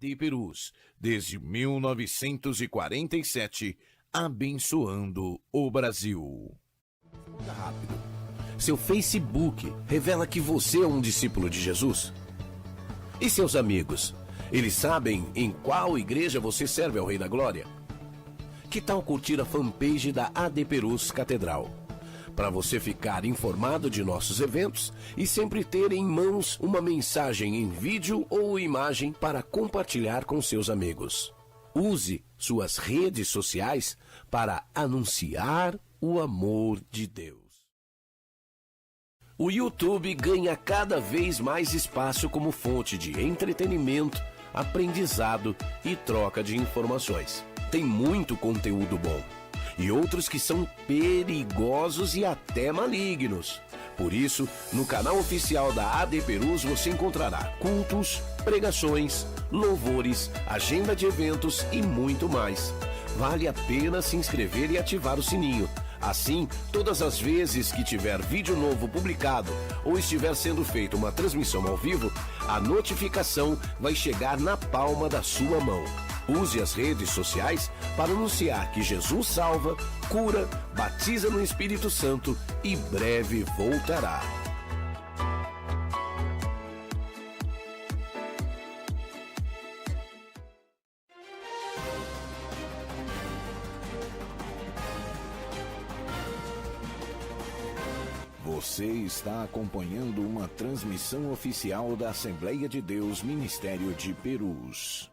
AD Perus, desde 1947, abençoando o Brasil. Rápido. Seu Facebook revela que você é um discípulo de Jesus? E seus amigos? Eles sabem em qual igreja você serve ao Rei da Glória? Que tal curtir a fanpage da AD Perus Catedral? Para você ficar informado de nossos eventos e sempre ter em mãos uma mensagem em vídeo ou imagem para compartilhar com seus amigos. Use suas redes sociais para anunciar o amor de Deus. O YouTube ganha cada vez mais espaço como fonte de entretenimento, aprendizado e troca de informações. Tem muito conteúdo bom. E outros que são perigosos e até malignos. Por isso, no canal oficial da AD Perus você encontrará cultos, pregações, louvores, agenda de eventos e muito mais. Vale a pena se inscrever e ativar o sininho. Assim, todas as vezes que tiver vídeo novo publicado ou estiver sendo feita uma transmissão ao vivo, a notificação vai chegar na palma da sua mão. Use as redes sociais para anunciar que Jesus salva, cura, batiza no Espírito Santo e breve voltará. Você está acompanhando uma transmissão oficial da Assembleia de Deus Ministério de Perus.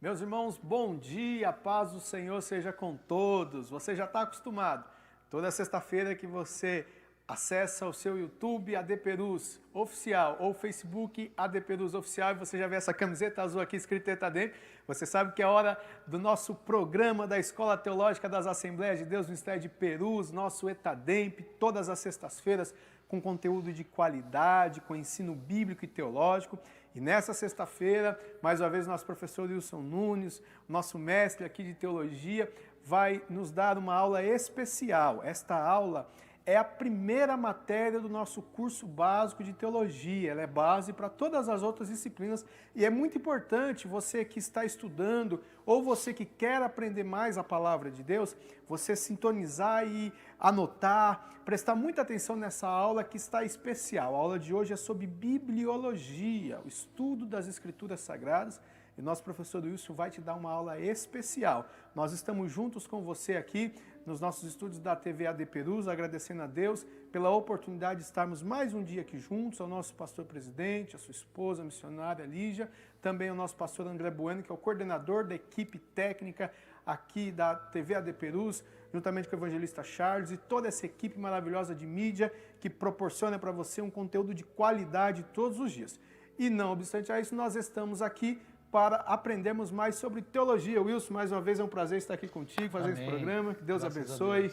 Meus irmãos, bom dia, a paz do Senhor seja com todos. Você já está acostumado. Toda sexta-feira que você acessa o seu YouTube AD Perus Oficial ou Facebook AD Perus Oficial e você já vê essa camiseta azul aqui escrita ETADEMP, você sabe que é hora do nosso programa da Escola Teológica das Assembleias de Deus Ministério de Perus, nosso ETADEMP, todas as sextas-feiras com conteúdo de qualidade, com ensino bíblico e teológico. E nessa sexta-feira, mais uma vez, nosso professor Wilson Nunes, nosso mestre aqui de teologia, vai nos dar uma aula especial. Esta aula é a primeira matéria do nosso curso básico de teologia. Ela é base para todas as outras disciplinas e é muito importante você que está estudando ou você que quer aprender mais a palavra de Deus, você sintonizar e anotar, prestar muita atenção nessa aula que está especial. A aula de hoje é sobre bibliologia, o estudo das Escrituras Sagradas. E nosso professor Wilson vai te dar uma aula especial. Nós estamos juntos com você aqui nos nossos estúdios da TV AD Perus, agradecendo a Deus pela oportunidade de estarmos mais um dia aqui juntos, ao nosso pastor presidente, a sua esposa, a missionária Lígia, também ao nosso pastor André Bueno, que é o coordenador da equipe técnica aqui da TV AD Perus, juntamente com o evangelista Charles e toda essa equipe maravilhosa de mídia que proporciona para você um conteúdo de qualidade todos os dias. E não obstante a isso, nós estamos aqui para aprendermos mais sobre teologia. Wilson, mais uma vez é um prazer estar aqui contigo, fazer esse programa. Que Deus abençoe.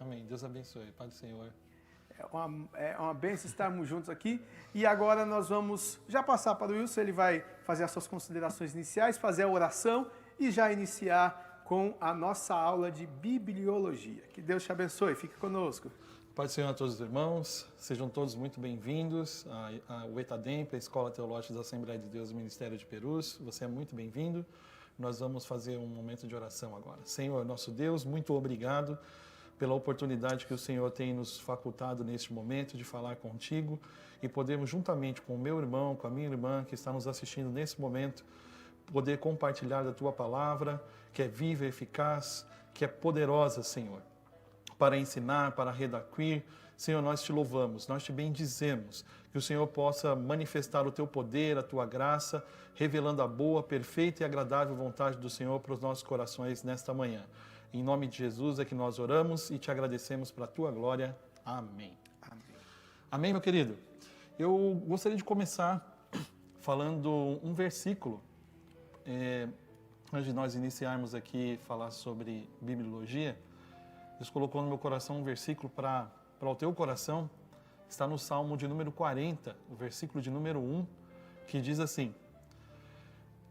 Amém. Deus abençoe. Pai do Senhor. É uma bênção estarmos juntos aqui. E agora nós vamos já passar para o Wilson, ele vai fazer as suas considerações iniciais, fazer a oração e já iniciar com a nossa aula de bibliologia. Que Deus te abençoe. Fique conosco. Pai do Senhor a todos os irmãos, sejam todos muito bem-vindos ao ETADEMP, a Escola Teológica da Assembleia de Deus Ministério de Perus. Você é muito bem-vindo. Nós vamos fazer um momento de oração agora. Senhor, nosso Deus, muito obrigado pela oportunidade que o Senhor tem nos facultado neste momento de falar contigo e podermos, juntamente com o meu irmão, com a minha irmã que está nos assistindo nesse momento, poder compartilhar da Tua palavra, que é viva e eficaz, que é poderosa, Senhor, para ensinar, para redarguir. Senhor, nós te louvamos, nós te bendizemos, que o Senhor possa manifestar o teu poder, a tua graça, revelando a boa, perfeita e agradável vontade do Senhor para os nossos corações nesta manhã. Em nome de Jesus é que nós oramos e te agradecemos pela tua glória. Amém. Amém. Amém, meu querido? Eu gostaria de começar falando um versículo, antes de nós iniciarmos aqui falar sobre bibliologia. Deus colocou no meu coração um versículo para o teu coração, está no Salmo de número 40, o versículo de número 1, que diz assim: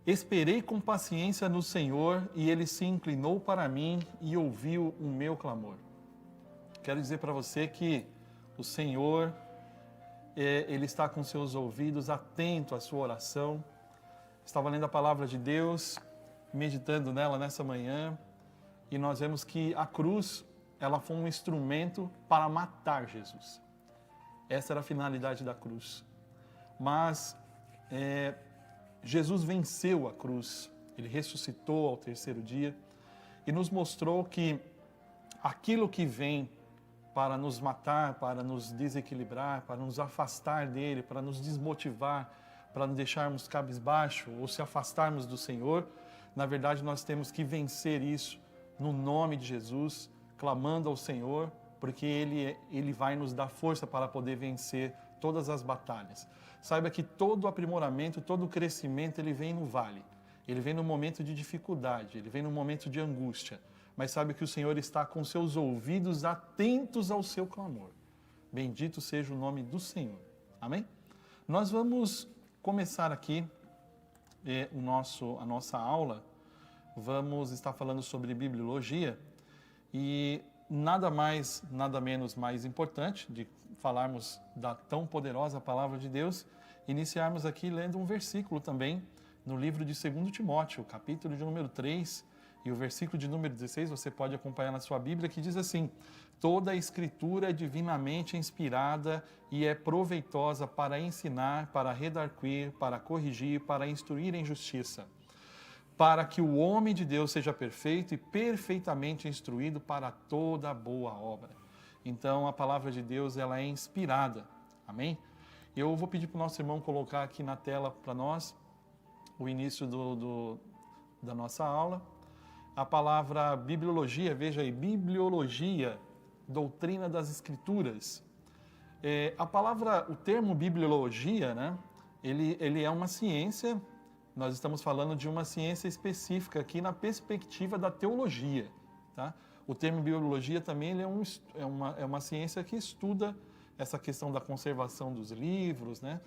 Esperei com paciência no Senhor e Ele se inclinou para mim e ouviu o meu clamor. Quero dizer para você que o Senhor Ele está com seus ouvidos atentos à sua oração. Estava lendo a palavra de Deus, meditando nela nessa manhã, e nós vemos que a cruz, ela foi um instrumento para matar Jesus. Essa era a finalidade da cruz. Mas Jesus venceu a cruz, ele ressuscitou ao terceiro dia e nos mostrou que aquilo que vem para nos matar, para nos desequilibrar, para nos afastar dele, para nos desmotivar, para nos deixarmos cabisbaixo ou se afastarmos do Senhor, na verdade nós temos que vencer isso no nome de Jesus, clamando ao Senhor, porque Ele vai nos dar força para poder vencer todas as batalhas. Saiba que todo aprimoramento, todo crescimento, ele vem no vale. Ele vem no momento de dificuldade, ele vem no momento de angústia. Mas sabe que o Senhor está com seus ouvidos atentos ao seu clamor. Bendito seja o nome do Senhor. Amém? Nós vamos começar aqui a nossa aula. Vamos estar falando sobre bibliologia e nada mais, nada menos mais importante de falarmos da tão poderosa palavra de Deus, iniciarmos aqui lendo um versículo também no livro de 2 Timóteo, capítulo de número 3, e o versículo de número 16, você pode acompanhar na sua Bíblia, que diz assim: toda a Escritura é divinamente inspirada e é proveitosa para ensinar, para redarguir, para corrigir, para instruir em justiça, para que o homem de Deus seja perfeito e perfeitamente instruído para toda boa obra. Então, a palavra de Deus, ela é inspirada. Amém? Eu vou pedir para o nosso irmão colocar aqui na tela para nós o início da nossa aula. A palavra bibliologia, veja aí, bibliologia, doutrina das Escrituras. O termo bibliologia, né? Ele é uma ciência. Nós estamos falando de uma ciência específica aqui na perspectiva da teologia. Tá? O termo bibliologia também ele é uma ciência que estuda essa questão da conservação dos livros, né?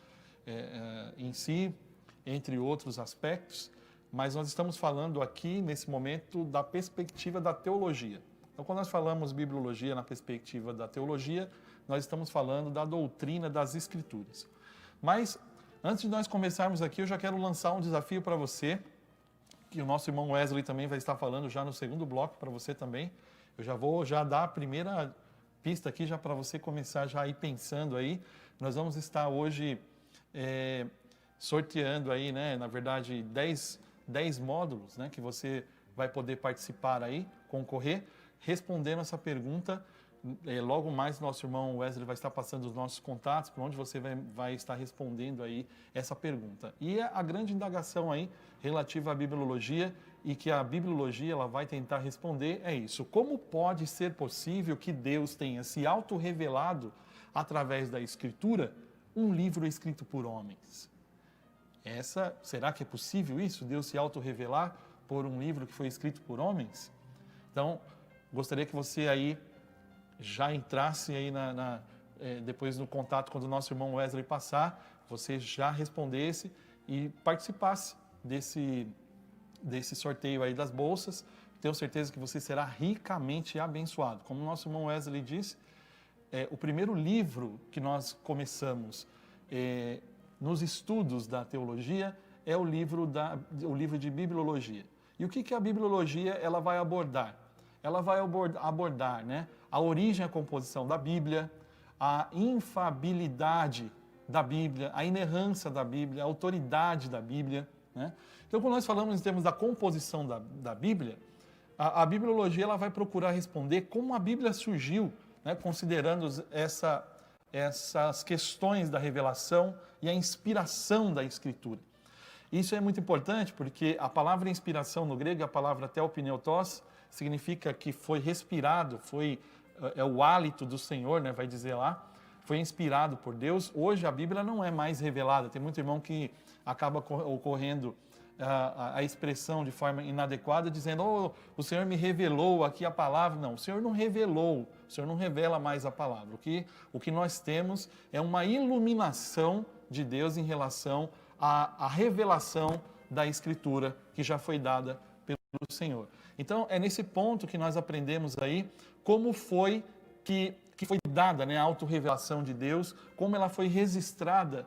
Em si, entre outros aspectos. Mas nós estamos falando aqui, nesse momento, da perspectiva da teologia. Então, quando nós falamos bibliologia na perspectiva da teologia, nós estamos falando da doutrina das Escrituras. Mas antes de nós começarmos aqui, eu já quero lançar um desafio para você, que o nosso irmão Wesley também vai estar falando já no segundo bloco para você também. Eu já vou dar a primeira pista aqui já para você começar já a ir pensando aí. Nós vamos estar hoje sorteando aí, né, na verdade, 10 módulos, né, que você vai poder participar aí, concorrer, respondendo essa pergunta. Logo mais, nosso irmão Wesley vai estar passando os nossos contatos, para onde você vai estar respondendo aí essa pergunta. E a grande indagação aí, relativa à bibliologia, e que a bibliologia ela vai tentar responder, é isso. Como pode ser possível que Deus tenha se autorrevelado, através da Escritura, um livro escrito por homens? Será que é possível isso? Deus se autorrevelar por um livro que foi escrito por homens? Então, gostaria que você aí já entrasse aí depois no contato quando o nosso irmão Wesley passar, você já respondesse e participasse desse sorteio aí das bolsas. Tenho certeza que você será ricamente abençoado. Como o nosso irmão Wesley disse, o primeiro livro que nós começamos nos estudos da teologia é o livro de bibliologia. E o que a bibliologia ela vai abordar? Ela vai abordar, né, a origem e a composição da Bíblia, a infabilidade da Bíblia, a inerrância da Bíblia, a autoridade da Bíblia. Né? Então, quando nós falamos em termos da composição da Bíblia, a bibliologia ela vai procurar responder como a Bíblia surgiu, né, considerando essas questões da revelação e a inspiração da Escritura. Isso é muito importante porque a palavra inspiração no grego, a palavra theopneutos, significa que foi respirado, é o hálito do Senhor, né, vai dizer lá, foi inspirado por Deus. Hoje a Bíblia não é mais revelada. Tem muito irmão que acaba ocorrendo a expressão de forma inadequada, dizendo, o Senhor me revelou aqui a palavra. Não, o Senhor não revelou, o Senhor não revela mais a palavra. O que nós temos é uma iluminação de Deus em relação à revelação da Escritura que já foi dada pelo Senhor. Então, é nesse ponto que nós aprendemos aí como foi que foi dada, né, a autorrevelação de Deus, como ela foi registrada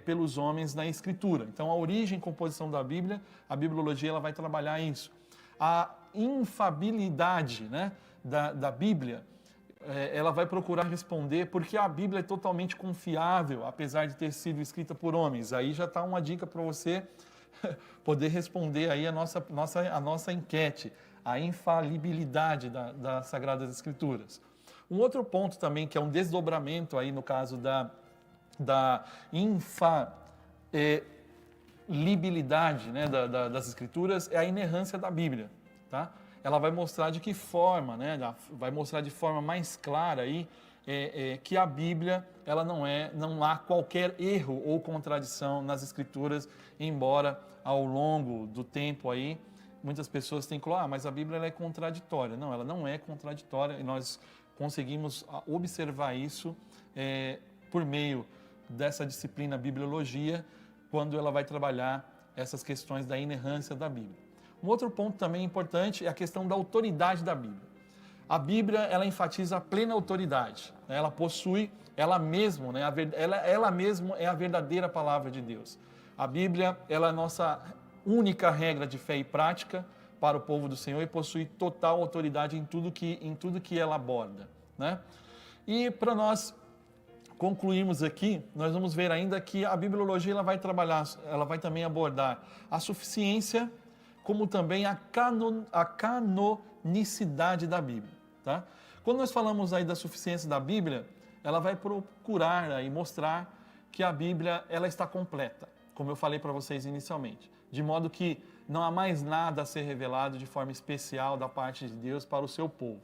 pelos homens na Escritura. Então, a origem e composição da Bíblia, a bibliologia ela vai trabalhar isso. A infabilidade, né, da Bíblia, ela vai procurar responder porque a Bíblia é totalmente confiável, apesar de ter sido escrita por homens. Aí já está uma dica para você poder responder aí a nossa enquete, a infalibilidade das Sagradas Escrituras. Um outro ponto também, que é um desdobramento aí no caso da infalibilidade, né, das Escrituras, é a inerrância da Bíblia, tá? Ela vai mostrar de que forma, né, vai mostrar de forma mais clara aí, que a Bíblia ela não há qualquer erro ou contradição nas Escrituras, embora ao longo do tempo aí muitas pessoas têm que falar, mas a Bíblia ela é contraditória. Não, ela não é contraditória, e nós conseguimos observar isso por meio dessa disciplina bibliologia, quando ela vai trabalhar essas questões da inerrância da Bíblia. Um outro ponto também importante é a questão da autoridade da Bíblia. A Bíblia, ela enfatiza a plena autoridade, né? Ela possui, ela mesma, né? ela mesma é a verdadeira palavra de Deus. A Bíblia, ela é a nossa única regra de fé e prática para o povo do Senhor e possui total autoridade em tudo que ela aborda, né? E para nós concluirmos aqui, nós vamos ver ainda que a bibliologia ela vai também abordar a suficiência, como também a canonicidade da Bíblia, tá? Quando nós falamos aí da suficiência da Bíblia, ela vai procurar aí mostrar que a Bíblia ela está completa, como eu falei para vocês inicialmente, de modo que não há mais nada a ser revelado de forma especial da parte de Deus para o seu povo,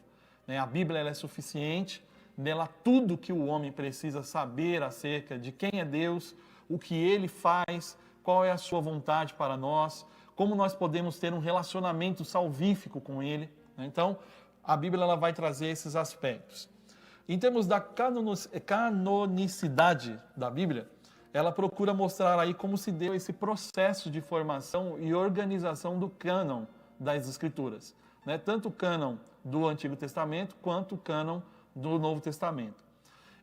né? A Bíblia ela é suficiente, nela tudo que o homem precisa saber acerca de quem é Deus, o que Ele faz, qual é a sua vontade para nós, como nós podemos ter um relacionamento salvífico com Ele, né? Então, a Bíblia ela vai trazer esses aspectos. Em termos da canonicidade da Bíblia, ela procura mostrar aí como se deu esse processo de formação e organização do cânon das Escrituras, né? Tanto o cânon do Antigo Testamento quanto o cânon do Novo Testamento.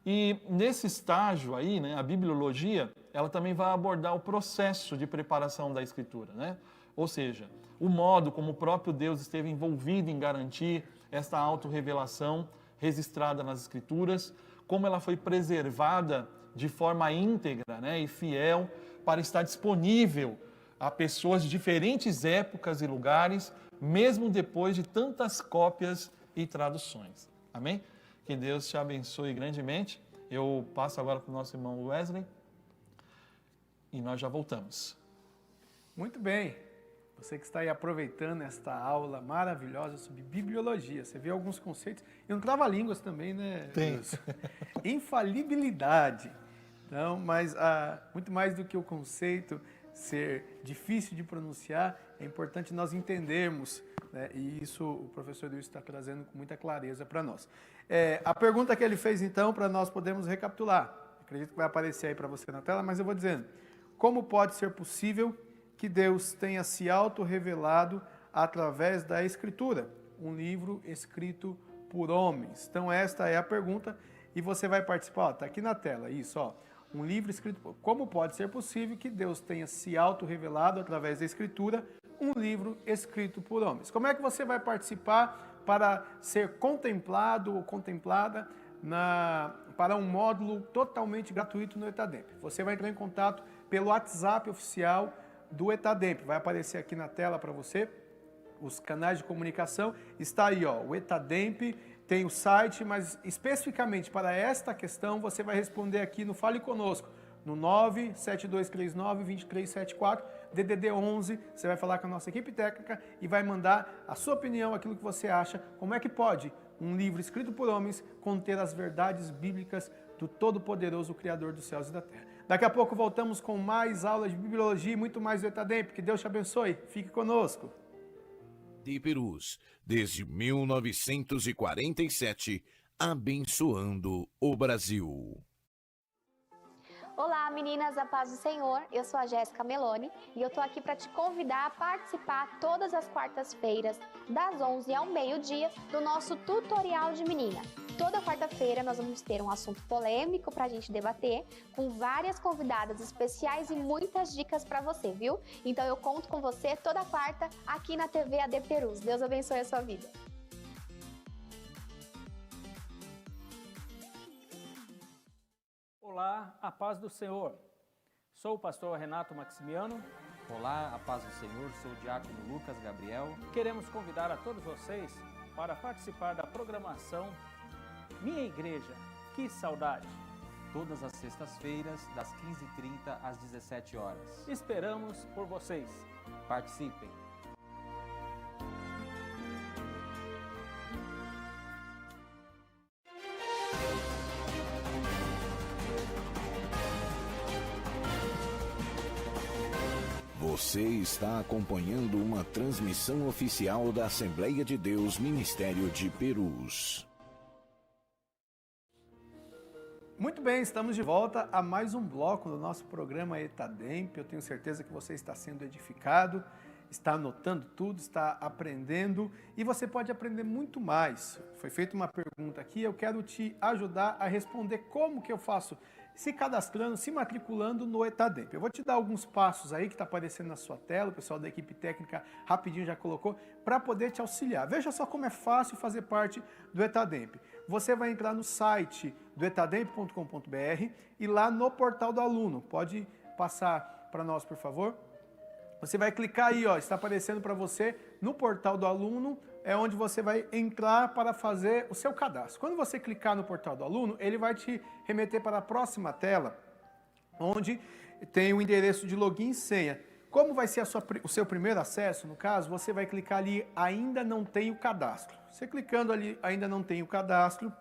E nesse estágio aí, né, a bibliologia, ela também vai abordar o processo de preparação da Escritura, né? Ou seja, o modo como o próprio Deus esteve envolvido em garantir esta autorrevelação registrada nas Escrituras, como ela foi preservada de forma íntegra, né, e fiel para estar disponível a pessoas de diferentes épocas e lugares, mesmo depois de tantas cópias e traduções. Amém? Que Deus te abençoe grandemente. Eu passo agora para o nosso irmão Wesley e nós já voltamos. Muito bem. Você que está aí aproveitando esta aula maravilhosa sobre bibliologia. Você vê alguns conceitos. E um trava-línguas também, né? Tem. Infalibilidade. Então, mas muito mais do que o conceito ser difícil de pronunciar, é importante nós entendermos, né? E isso o professor Luiz está trazendo com muita clareza para nós. A pergunta que ele fez, então, para nós podermos recapitular. Acredito que vai aparecer aí para você na tela, mas eu vou dizendo. Como pode ser possível que Deus tenha se auto-revelado através da Escritura? Um livro escrito por homens. Então, esta é a pergunta e você vai participar. Está aqui na tela, isso, ó. Um livro escrito por... Como pode ser possível que Deus tenha se auto-revelado através da Escritura? Um livro escrito por homens. Como é que você vai participar para ser contemplado ou contemplada para um módulo totalmente gratuito no ETADEMP? Você vai entrar em contato pelo WhatsApp oficial do ETADEMP. Vai aparecer aqui na tela para você os canais de comunicação. Está aí, ó, o ETADEMP, tem o site, mas especificamente para esta questão você vai responder aqui no Fale Conosco, no 97239-2374, DDD 11, você vai falar com a nossa equipe técnica e vai mandar a sua opinião, aquilo que você acha, como é que pode um livro escrito por homens conter as verdades bíblicas do Todo-Poderoso Criador dos céus e da terra. Daqui a pouco voltamos com mais aulas de bibliologia e muito mais do ETADEMP. Que Deus te abençoe. Fique conosco. De Perus, desde 1947, abençoando o Brasil. Olá meninas, a paz do Senhor, eu sou a Jéssica Meloni e eu tô aqui para te convidar a participar todas as quartas-feiras, das 11 ao meio-dia, do nosso tutorial de menina. Toda quarta-feira nós vamos ter um assunto polêmico para a gente debater, com várias convidadas especiais e muitas dicas para você, viu? Então eu conto com você toda quarta aqui na TV AD Perus. Deus abençoe a sua vida. Olá, a paz do Senhor. Sou o pastor Renato Maximiano. Olá, a paz do Senhor, sou o diácono Lucas Gabriel. Queremos convidar a todos vocês para participar da programação Minha Igreja, que saudade! Todas as sextas-feiras, das 15h30 às 17 horas. Esperamos por vocês. Participem! Você está acompanhando uma transmissão oficial da Assembleia de Deus Ministério de Perus. Muito bem, estamos de volta a mais um bloco do nosso programa ETADEMP. Eu tenho certeza que você está sendo edificado, está anotando tudo, está aprendendo e você pode aprender muito mais. Foi feita uma pergunta aqui, eu quero te ajudar a responder como que eu faço se cadastrando, se matriculando no ETADEMP. Eu vou te dar alguns passos aí que está aparecendo na sua tela, o pessoal da equipe técnica rapidinho já colocou, para poder te auxiliar. Veja só como é fácil fazer parte do ETADEMP. Você vai entrar no site do etademp.com.br e lá no portal do aluno. Pode passar para nós, por favor? Você vai clicar aí, ó, está aparecendo para você no portal do aluno, é onde você vai entrar para fazer o seu cadastro. Quando você clicar no portal do aluno, ele vai te remeter para a próxima tela, onde tem o endereço de login e senha. Como vai ser o seu primeiro acesso, no caso, você vai clicar ali, ainda não tem o cadastro. Você clicando ali, ainda não tem o cadastro,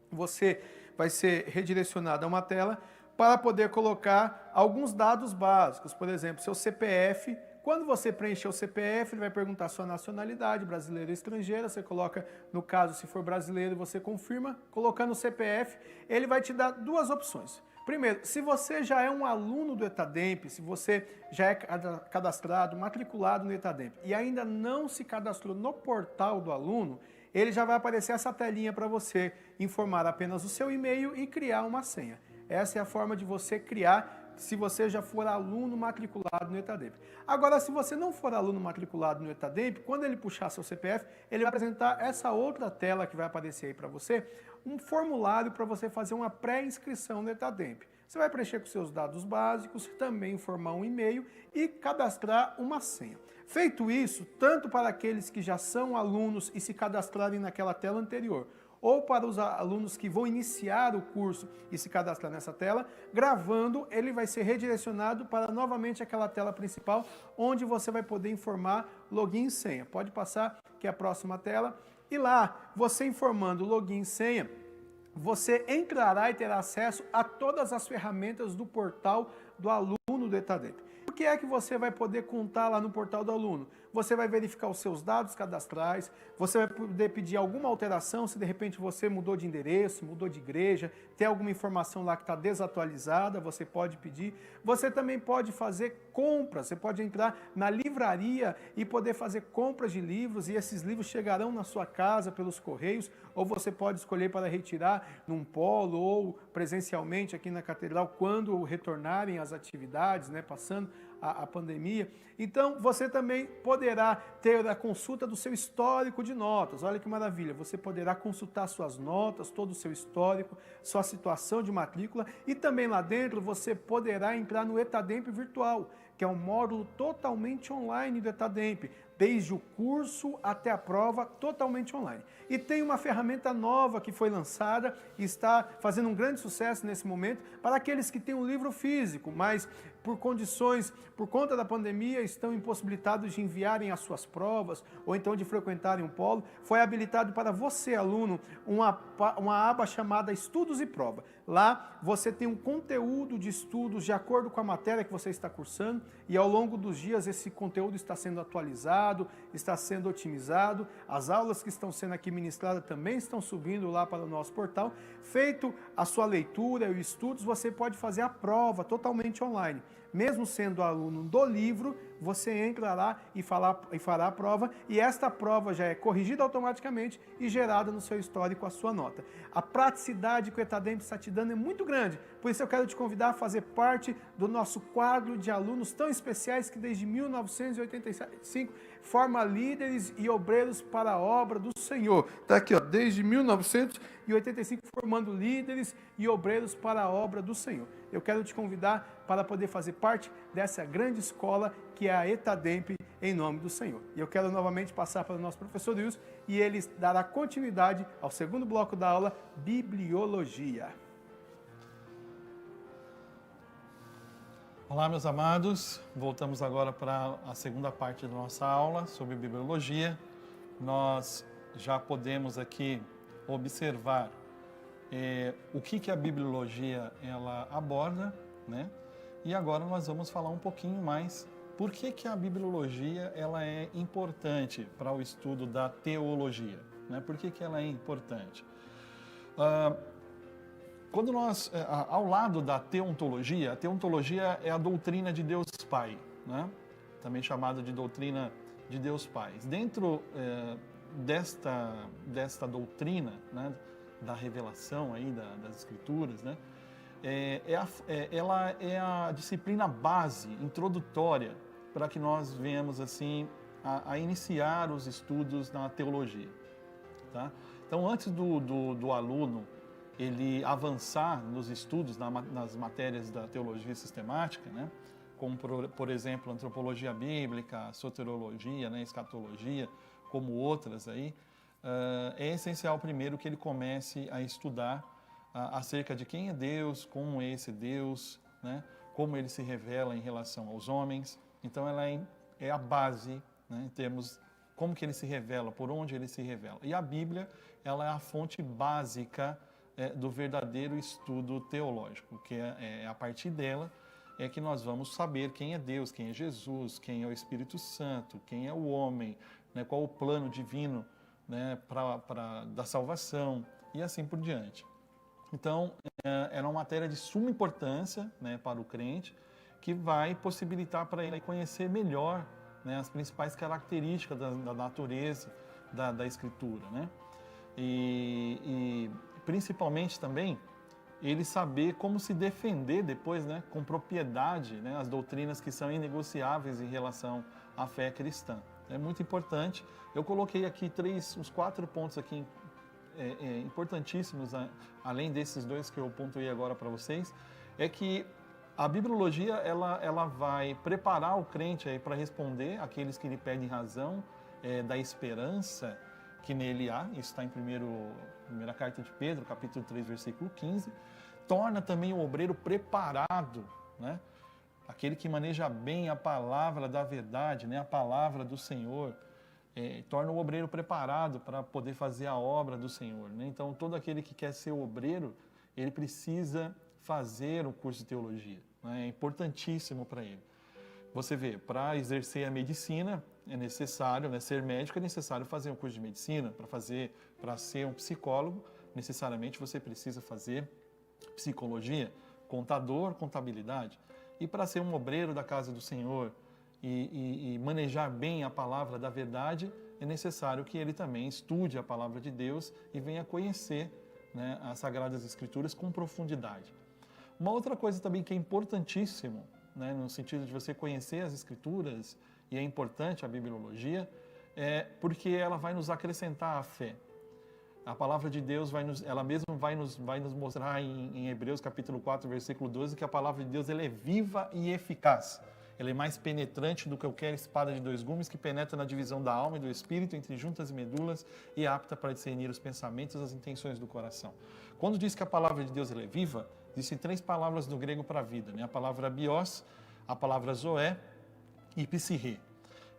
você vai ser redirecionado a uma tela para poder colocar alguns dados básicos, por exemplo, seu CPF. Quando você preencher o CPF, ele vai perguntar a sua nacionalidade, brasileira ou estrangeira. Você coloca, no caso, se for brasileiro, você confirma. Colocando o CPF, ele vai te dar duas opções. Primeiro, se você já é um aluno do ETADEMP, se você já é cadastrado, matriculado no ETADEMP e ainda não se cadastrou no portal do aluno, ele já vai aparecer essa telinha para você informar apenas o seu e-mail e criar uma senha. Essa é a forma de você criar se você já for aluno matriculado no ETADEMP. Agora, se você não for aluno matriculado no ETADEMP, quando ele puxar seu CPF, ele vai apresentar essa outra tela que vai aparecer aí para você, um formulário para você fazer uma pré-inscrição no ETADEMP. Você vai preencher com seus dados básicos, também informar um e-mail e cadastrar uma senha. Feito isso, tanto para aqueles que já são alunos e se cadastrarem naquela tela anterior, ou para os alunos que vão iniciar o curso e se cadastrar nessa tela, gravando, ele vai ser redirecionado para novamente aquela tela principal, onde você vai poder informar login e senha. Pode passar, que é a próxima tela. E lá, você informando login e senha, você entrará e terá acesso a todas as ferramentas do portal do aluno do ETADEMP. O que é que você vai poder contar lá no portal do aluno? Você vai verificar os seus dados cadastrais, você vai poder pedir alguma alteração, se de repente você mudou de endereço, mudou de igreja, tem alguma informação lá que está desatualizada, você pode pedir. Você também pode fazer compras, você pode entrar na livraria e poder fazer compras de livros, e esses livros chegarão na sua casa pelos correios, ou você pode escolher para retirar num polo ou presencialmente aqui na catedral, quando retornarem as atividades, né, passando a pandemia. Então, você também poderá ter a consulta do seu histórico de notas. Olha que maravilha, você poderá consultar suas notas, todo o seu histórico, sua situação de matrícula, e também lá dentro você poderá entrar no ETADEMP Virtual, que é um módulo totalmente online do ETADEMP, desde o curso até a prova, totalmente online. E tem uma ferramenta nova que foi lançada e está fazendo um grande sucesso nesse momento para aqueles que têm um livro físico, mas por condições por conta da pandemia, estão impossibilitados de enviarem as suas provas ou então de frequentarem um polo, foi habilitado para você, aluno, uma aba chamada Estudos e Prova. Lá você tem um conteúdo de estudos de acordo com a matéria que você está cursando e ao longo dos dias esse conteúdo está sendo atualizado, está sendo otimizado. As aulas que estão sendo aqui ministradas também estão subindo lá para o nosso portal. Feito a sua leitura e estudos, você pode fazer a prova totalmente online. Mesmo sendo aluno do livro, você entra lá e fará a prova, e esta prova já é corrigida automaticamente e gerada no seu histórico a sua nota. A praticidade que o ETADEMP está te dando é muito grande, por isso eu quero te convidar a fazer parte do nosso quadro de alunos tão especiais que desde 1985 forma líderes e obreiros para a obra do Senhor. Está aqui, ó, desde 1985 formando líderes e obreiros para a obra do Senhor. Eu quero te convidar para poder fazer parte dessa grande escola que é a ETADEMP, em nome do Senhor. E eu quero novamente passar para o nosso professor Wilson e ele dará continuidade ao segundo bloco da aula, Bibliologia. Olá, meus amados. Voltamos agora para a segunda parte da nossa aula sobre Bibliologia. Nós já podemos aqui observar o que a Bibliologia ela aborda, né? E agora nós vamos falar um pouquinho mais por que a Bibliologia ela é importante para o estudo da teologia, né? Por que ela é importante? Quando nós, ao lado da teontologia, a teontologia é a doutrina de Deus Pai, né? Também chamada de doutrina de Deus Pai. Dentro desta doutrina, né, da revelação aí das Escrituras, né, ela é a disciplina base, introdutória, para que nós venhamos assim a iniciar os estudos na teologia, tá? Então, antes do aluno ele avançar nos estudos nas matérias da teologia sistemática, né, como por exemplo antropologia bíblica, soteriologia, né, escatologia, como outras aí, é essencial primeiro que ele comece a estudar acerca de quem é Deus, como é esse Deus, né, como ele se revela em relação aos homens. Então ela é a base, né, em termos como que ele se revela, por onde ele se revela. E a Bíblia ela é a fonte básica do verdadeiro estudo teológico, que a partir dela é que nós vamos saber quem é Deus, quem é Jesus, quem é o Espírito Santo, quem é o homem, né, qual o plano divino, né, da salvação e assim por diante. Então, é uma matéria de suma importância, né, para o crente, que vai possibilitar para ele conhecer melhor, né, as principais características da natureza da Escritura, né? E principalmente também ele saber como se defender depois, né, com propriedade, né, as doutrinas que são inegociáveis em relação à fé cristã. É muito importante. Eu coloquei aqui uns 4 pontos aqui importantíssimos, além desses 2 que eu pontuei agora para vocês, é que a Bibliologia ela vai preparar o crente para responder àqueles que lhe pedem razão da esperança que nele há. Isso está em primeira carta de Pedro, capítulo 3, versículo 15. Torna também o obreiro preparado, né? Aquele que maneja bem a palavra da verdade, né? A palavra do Senhor. Torna o obreiro preparado para poder fazer a obra do Senhor, né? Então, todo aquele que quer ser obreiro, ele precisa fazer o curso de teologia, né? É importantíssimo para ele. Você vê, para exercer a medicina é necessário, né, ser médico é necessário fazer um curso de medicina. Para ser um psicólogo, necessariamente você precisa fazer psicologia, contador, contabilidade. E para ser um obreiro da casa do Senhor e manejar bem a palavra da verdade, é necessário que ele também estude a palavra de Deus e venha conhecer, né, as Sagradas Escrituras com profundidade. Uma outra coisa também que é importantíssimo, né, no sentido de você conhecer as Escrituras, e é importante a Bibliologia, porque ela vai nos acrescentar a fé. A palavra de Deus ela mesma vai nos mostrar em Hebreus capítulo 4, versículo 12, que a palavra de Deus ela é viva e eficaz. Ela é mais penetrante do que qualquer espada de 2 gumes, que penetra na divisão da alma e do espírito, entre juntas e medulas, e é apta para discernir os pensamentos e as intenções do coração. Quando diz que a palavra de Deus ela é viva, existem 3 palavras do grego para vida, né? A palavra bios, a palavra zoé e psirrê.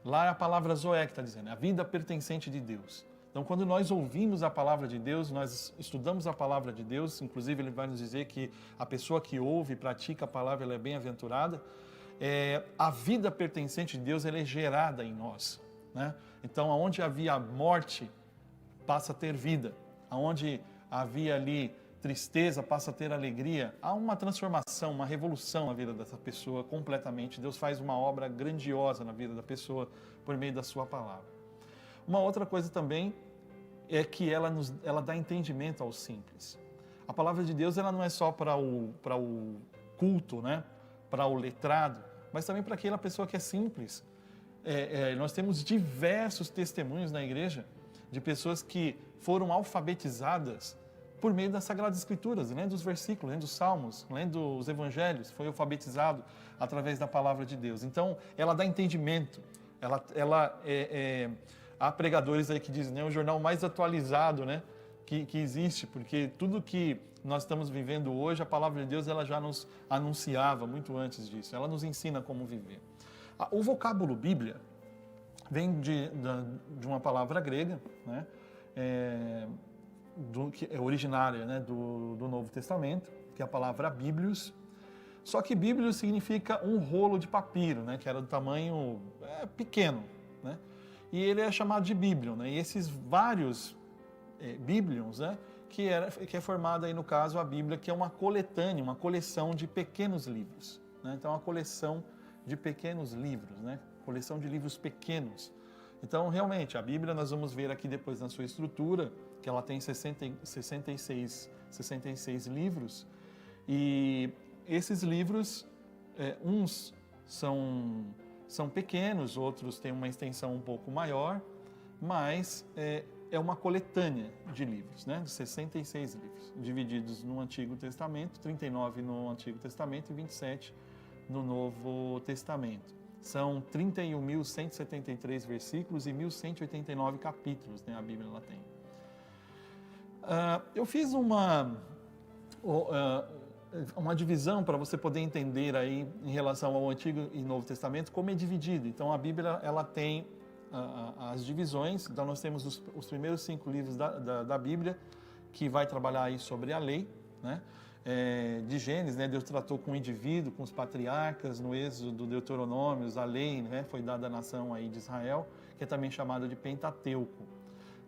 Lá é a palavra zoé que está dizendo, é a vida pertencente de Deus. Então, quando nós ouvimos a palavra de Deus, nós estudamos a palavra de Deus, inclusive ele vai nos dizer que a pessoa que ouve e pratica a palavra, ela é bem-aventurada. A vida pertencente de Deus, ela é gerada em nós, né? Então, onde havia morte, passa a ter vida. Onde havia ali tristeza, passa a ter alegria. Há uma transformação, uma revolução na vida dessa pessoa completamente. Deus faz uma obra grandiosa na vida da pessoa por meio da sua palavra. Uma outra coisa também é que ela dá entendimento aos simples. A palavra de Deus, ela não é só para o culto, né? Para o letrado, mas também para aquela pessoa que é simples. Nós temos diversos testemunhos na igreja de pessoas que foram alfabetizadas por meio das Sagradas Escrituras, lendo os versículos, lendo os salmos, lendo os evangelhos, foi alfabetizado através da palavra de Deus. Então, ela dá entendimento. Há pregadores aí que dizem, né, o jornal mais atualizado, né, que existe, porque tudo que nós estamos vivendo hoje, a palavra de Deus ela já nos anunciava muito antes disso. Ela nos ensina como viver. O vocábulo Bíblia vem de uma palavra grega, né, que é originária, né, do Novo Testamento, que é a palavra Bíblios. Só que Bíblios significa um rolo de papiro, né, que era do tamanho pequeno, né, e ele é chamado de Bíblio, né, e esses vários Bíblios, né, que é formada aí no caso a Bíblia, que é uma coletânea, uma coleção de pequenos livros, né, então uma coleção de pequenos livros, né, coleção de livros pequenos. Então, realmente, a Bíblia nós vamos ver aqui depois na sua estrutura, que ela tem 66 livros, e esses livros, uns são pequenos, outros têm uma extensão um pouco maior, mas é uma coletânea de livros, né? De 66 livros, divididos no Antigo Testamento, 39 no Antigo Testamento e 27 no Novo Testamento. São 31.173 versículos e 1.189 capítulos, né? A Bíblia ela tem. Eu fiz uma divisão para você poder entender aí em relação ao Antigo e Novo Testamento como é dividido. Então a Bíblia ela tem as divisões. Então nós temos os primeiros 5 livros da Bíblia que vai trabalhar aí sobre a lei, né? De Gênesis, né? Deus tratou com o indivíduo, com os patriarcas, no Êxodo, Deuteronômios, a lei, né? Foi dada à nação aí de Israel, que é também chamada de Pentateuco.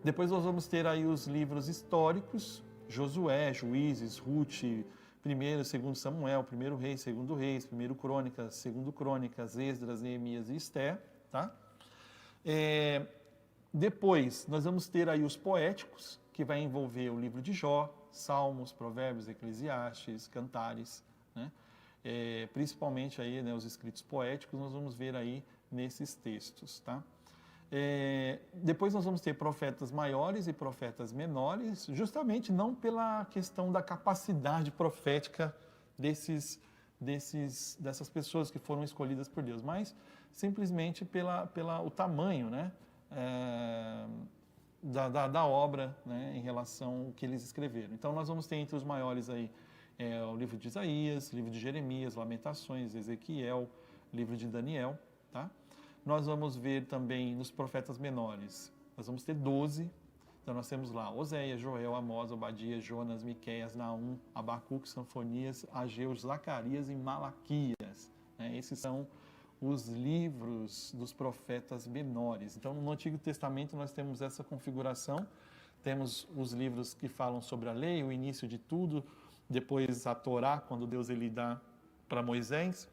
Depois nós vamos ter aí os livros históricos, Josué, Juízes, Ruth, 1º e 2º Samuel, 1º Reis, 2º Reis, 1º Crônicas, 2º Crônicas, Esdras, Neemias e Esther, tá? Depois nós vamos ter aí os poéticos, que vai envolver o livro de Jó, Salmos, Provérbios, Eclesiastes, Cantares, né? Principalmente aí, né, os escritos poéticos, nós vamos ver aí nesses textos, tá? Depois nós vamos ter profetas maiores e profetas menores, justamente não pela questão da capacidade profética dessas pessoas que foram escolhidas por Deus, mas simplesmente o tamanho, né, da obra, né, em relação ao que eles escreveram. Então nós vamos ter entre os maiores aí o livro de Isaías, livro de Jeremias, Lamentações, Ezequiel, livro de Daniel, tá? Nós vamos ver também nos profetas menores, nós vamos ter 12, então nós temos lá Oséias, Joel, Amós, Obadias, Jonas, Miqueias, Naum, Abacuque, Sanfonias, Ageu, Zacarias e Malaquias, né? Esses são os livros dos profetas menores. Então no Antigo Testamento nós temos essa configuração, temos os livros que falam sobre a lei, o início de tudo, depois a Torá, quando Deus ele dá para Moisés,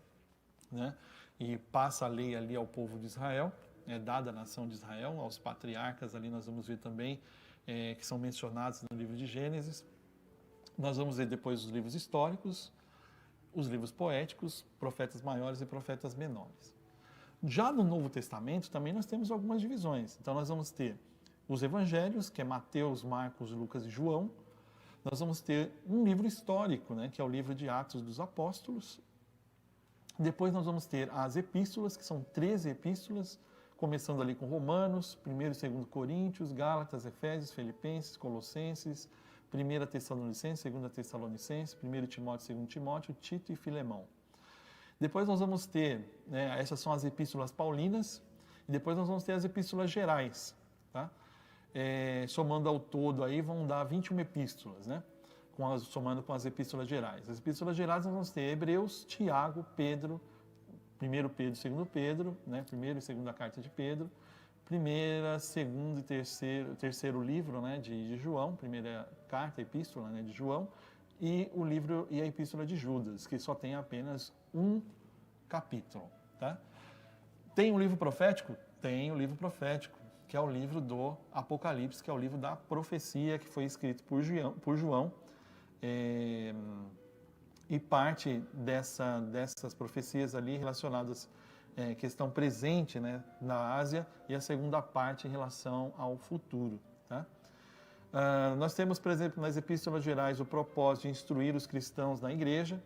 né? E passa a lei ali ao povo de Israel, é dada à nação de Israel, aos patriarcas, ali nós vamos ver também, que são mencionados no livro de Gênesis. Nós vamos ver depois os livros históricos, os livros poéticos, profetas maiores e profetas menores. Já no Novo Testamento também nós temos algumas divisões. Então nós vamos ter os evangelhos, que é Mateus, Marcos, Lucas e João. Nós vamos ter um livro histórico, né, que é o livro de Atos dos Apóstolos. Depois nós vamos ter as epístolas, que são 13 epístolas, começando ali com Romanos, 1º e 2º Coríntios, Gálatas, Efésios, Filipenses, Colossenses, 1ª Tessalonicenses, 2ª Tessalonicenses, 1º Timóteo, 2º Timóteo, Tito e Filemão. Depois nós vamos ter, né, essas são as epístolas paulinas, e depois nós vamos ter as epístolas gerais, tá? Somando ao todo aí vão dar 21 epístolas, né? Somando com as epístolas gerais. As epístolas gerais nós vamos ter Hebreus, Tiago, Pedro, 1 Pedro, 2 Pedro, né? Primeira e segunda carta de Pedro, primeira, segunda e terceiro livro, né, de João, primeira carta, epístola, né, de João, e o livro e a epístola de Judas, que só tem apenas um capítulo, tá? Tem um livro profético? Tem o livro profético, que é o livro do Apocalipse, que é o livro da profecia que foi escrito por João, e parte dessas profecias ali relacionadas que estão presentes, né, na Ásia, e a segunda parte em relação ao futuro, tá? Nós temos, por exemplo, nas epístolas gerais o propósito de instruir os cristãos na igreja.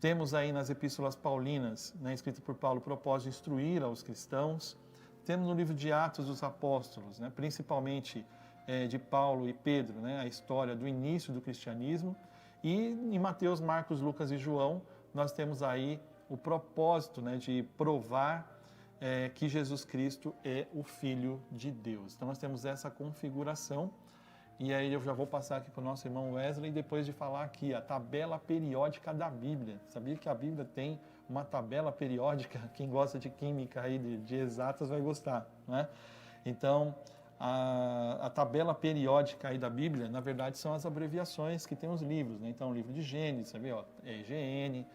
Temos aí nas epístolas paulinas, né, escrito por Paulo, o propósito de instruir aos cristãos. Temos no livro de Atos dos Apóstolos, né, principalmente de Paulo e Pedro, né, a história do início do cristianismo. E em Mateus, Marcos, Lucas e João, nós temos aí o propósito, né, de provar que Jesus Cristo é o Filho de Deus. Então nós temos essa configuração. E aí eu já vou passar aqui para o nosso irmão Wesley, depois de falar aqui a tabela periódica da Bíblia. Sabia que a Bíblia tem uma tabela periódica? Quem gosta de química aí, de exatas, vai gostar, né? Então, a tabela periódica aí da Bíblia, na verdade, são as abreviações que tem os livros, né? Então, o livro de Gênesis, sabe, ó, EGN,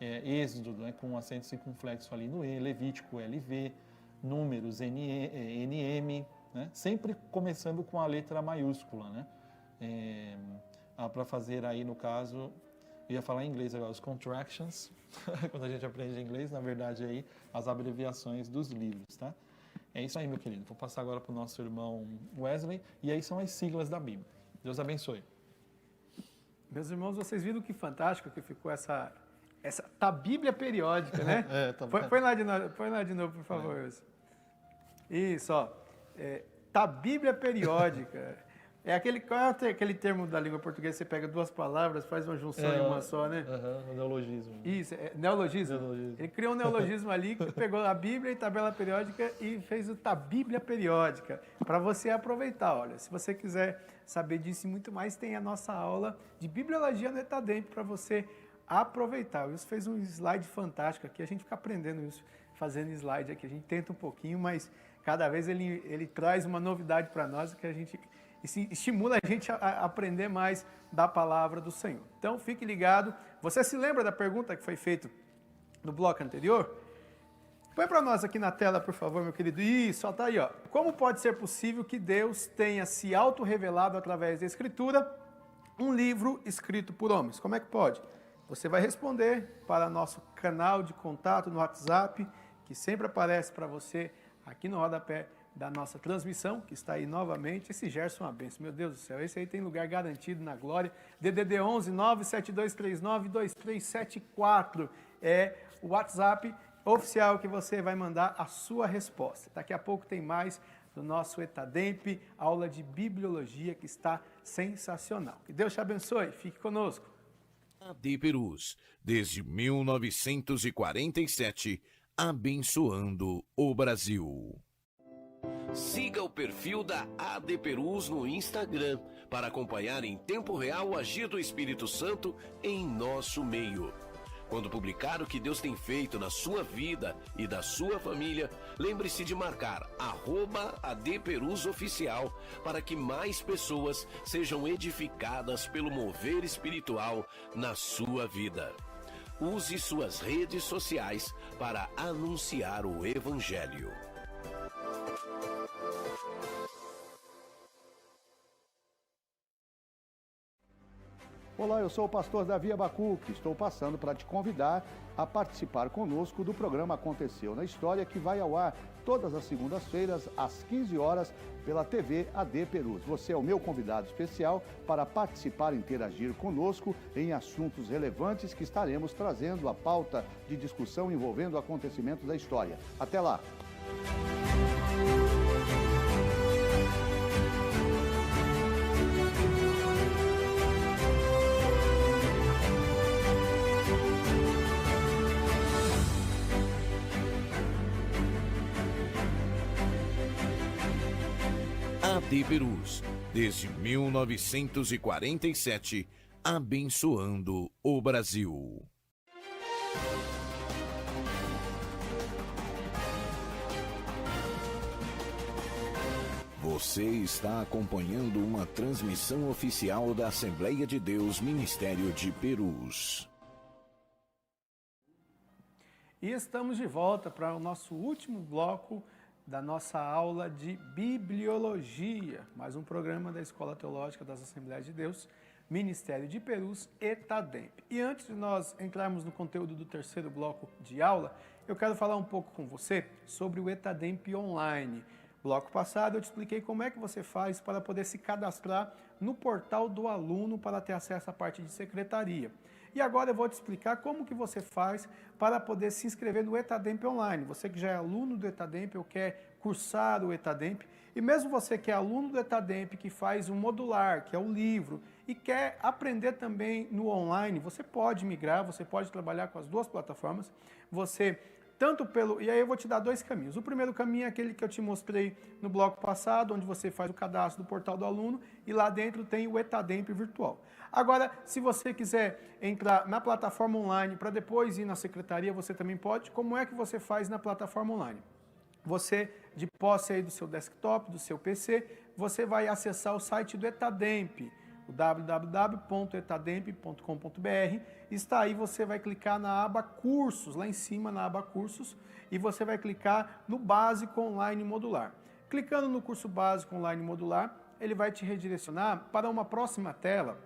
Êxodo, né, com acento circunflexo ali no E, Levítico, LV, Números, NM, né? Sempre começando com a letra maiúscula, né? Para fazer aí, no caso, eu ia falar em inglês agora, os contractions, quando a gente aprende inglês, na verdade, aí, as abreviações dos livros, tá? É isso aí, meu querido. Vou passar agora para o nosso irmão Wesley, e aí são as siglas da Bíblia. Deus abençoe. Meus irmãos, vocês viram que fantástico que ficou essa Bíblia periódica, né? Põe lá de novo, por favor. Isso, ó. Bíblia periódica. Qual é aquele termo da língua portuguesa? Você pega duas palavras, faz uma junção em uma só, né? O neologismo. Isso, neologismo. Ele criou um neologismo ali, que pegou a Bíblia e tabela periódica e fez o Bíblia periódica, para você aproveitar. Olha, se você quiser saber disso e muito mais, tem a nossa aula de Bibliologia no ETADEMP para você aproveitar. O Wilson fez um slide fantástico aqui, a gente fica aprendendo isso, fazendo slide aqui. A gente tenta um pouquinho, mas cada vez ele traz uma novidade para nós que a gente estimula a gente a aprender mais da palavra do Senhor. Então, fique ligado. Você se lembra da pergunta que foi feita no bloco anterior? Põe para nós aqui na tela, por favor, meu querido. Isso, está aí, ó. Como pode ser possível que Deus tenha se auto-revelado através da Escritura um livro escrito por homens? Como é que pode? Você vai responder para nosso canal de contato no WhatsApp, que sempre aparece para você aqui no rodapé da nossa transmissão, que está aí novamente. Esse Gerson é uma bênção, meu Deus do céu, esse aí tem lugar garantido na glória. DDD 11 97239 2374 é o WhatsApp oficial que você vai mandar a sua resposta. Daqui a pouco tem mais do nosso ETADEMP, aula de Bibliologia, que está sensacional. Que Deus te abençoe, fique conosco. AD Perus, desde 1947, abençoando o Brasil. Siga o perfil da AD Perus no Instagram para acompanhar em tempo real o agir do Espírito Santo em nosso meio. Quando publicar o que Deus tem feito na sua vida e da sua família, lembre-se de marcar @ADPerusOficial para que mais pessoas sejam edificadas pelo mover espiritual na sua vida. Use suas redes sociais para anunciar o Evangelho. Olá, eu sou o pastor Davi Abacuque. Estou passando para te convidar a participar conosco do programa Aconteceu na História, que vai ao ar todas as segundas-feiras, às 15 horas, pela TV AD Perus. Você é o meu convidado especial para participar e interagir conosco em assuntos relevantes que estaremos trazendo à pauta de discussão envolvendo acontecimentos da história. Até lá! AD Perus, desde 1947, abençoando o Brasil. Você está acompanhando uma transmissão oficial da Assembleia de Deus Ministério de Perus. E estamos de volta para o nosso último bloco da nossa aula de Bibliologia, mais um programa da Escola Teológica das Assembleias de Deus, Ministério de Perus, ETADEMP. E antes de nós entrarmos no conteúdo do terceiro bloco de aula, eu quero falar um pouco com você sobre o ETADEMP Online. Bloco passado eu te expliquei como é que você faz para poder se cadastrar no portal do aluno para ter acesso à parte de secretaria. E agora eu vou te explicar como que você faz para poder se inscrever no ETADEMP Online. Você que já é aluno do ETADEMP ou quer cursar o ETADEMP, e mesmo você que é aluno do ETADEMP, que faz um modular, que é o livro, e quer aprender também no online, você pode migrar, você pode trabalhar com as duas plataformas, e aí eu vou te dar dois caminhos. O primeiro caminho é aquele que eu te mostrei no bloco passado, onde você faz o cadastro do portal do aluno e lá dentro tem o ETADEMP virtual. Agora, se você quiser entrar na plataforma online para depois ir na secretaria, você também pode. Como é que você faz na plataforma online? Você, de posse aí do seu desktop, do seu PC, você vai acessar o site do ETADEMP, o www.etademp.com.br. Está aí, você vai clicar na aba Cursos, lá em cima na aba Cursos, e você vai clicar no Básico Online Modular. Clicando no curso Básico Online Modular, ele vai te redirecionar para uma próxima tela,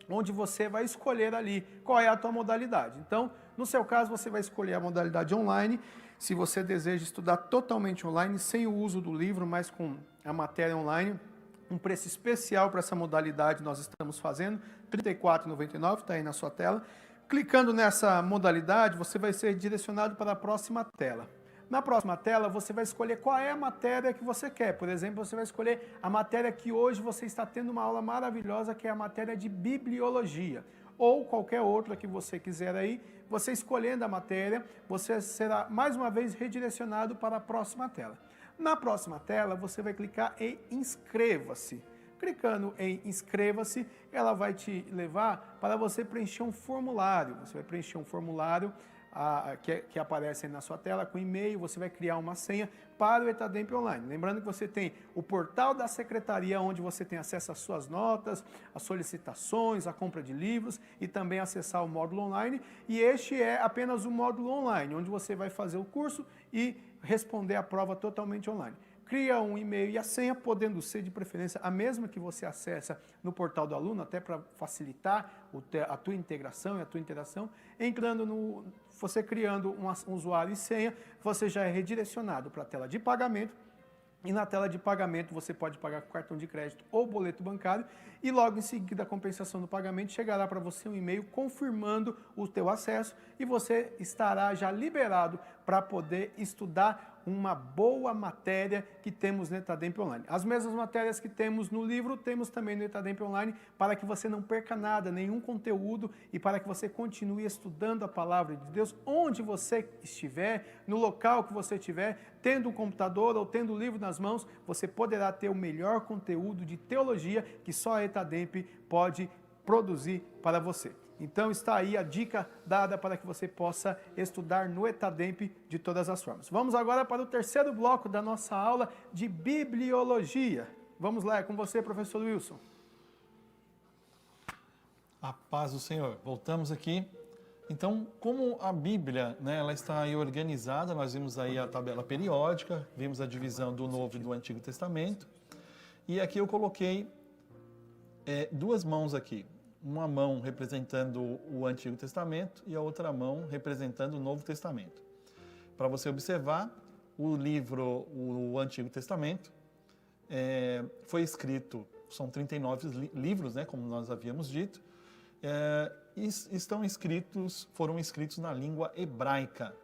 onde você vai escolher ali qual é a tua modalidade. Então, no seu caso, você vai escolher a modalidade online. Se você deseja estudar totalmente online, sem o uso do livro, mas com a matéria online, um preço especial para essa modalidade nós estamos fazendo, R$ 34,99, está aí na sua tela. Clicando nessa modalidade, você vai ser direcionado para a próxima tela. Na próxima tela, você vai escolher qual é a matéria que você quer. Por exemplo, você vai escolher a matéria que hoje você está tendo uma aula maravilhosa, que é a matéria de Bibliologia. Ou qualquer outra que você quiser aí, você escolhendo a matéria, você será mais uma vez redirecionado para a próxima tela. Na próxima tela, você vai clicar em Inscreva-se. Clicando em Inscreva-se, ela vai te levar para você preencher um formulário. Você vai preencher um formulário que aparece aí na sua tela com e-mail, você vai criar uma senha para o ETADEMP Online. Lembrando que você tem o portal da secretaria, onde você tem acesso às suas notas, às solicitações, à compra de livros e também acessar o módulo online. E este é apenas o módulo online, onde você vai fazer o curso e responder a prova totalmente online. Cria um e-mail e a senha, podendo ser de preferência a mesma que você acessa no portal do aluno, até para facilitar a tua integração e a tua interação. Você criando um usuário e senha, você já é redirecionado para a tela de pagamento. E na tela de pagamento você pode pagar com cartão de crédito ou boleto bancário e logo em seguida a compensação do pagamento chegará para você um e-mail confirmando o teu acesso e você estará já liberado para poder estudar uma boa matéria que temos no ETADEMP Online. As mesmas matérias que temos no livro, temos também no ETADEMP Online, para que você não perca nada, nenhum conteúdo, e para que você continue estudando a Palavra de Deus, onde você estiver, no local que você estiver, tendo um computador ou tendo o livro nas mãos, você poderá ter o melhor conteúdo de teologia que só a ETADEMP pode produzir para você. Então está aí a dica dada para que você possa estudar no ETADEMP de todas as formas. Vamos agora para o terceiro bloco da nossa aula de Bibliologia. Vamos lá, é com você, professor Wilson. A paz do Senhor. Voltamos aqui. Então, como a Bíblia, ela está aí organizada, nós vimos aí a tabela periódica, vimos a divisão do Novo e do Antigo Testamento. E aqui eu coloquei duas mãos aqui. Uma mão representando o Antigo Testamento e a outra mão representando o Novo Testamento. Para você observar, o livro, o Antigo Testamento, foi escrito, são 39 livros, como nós havíamos dito, e foram escritos na língua hebraica.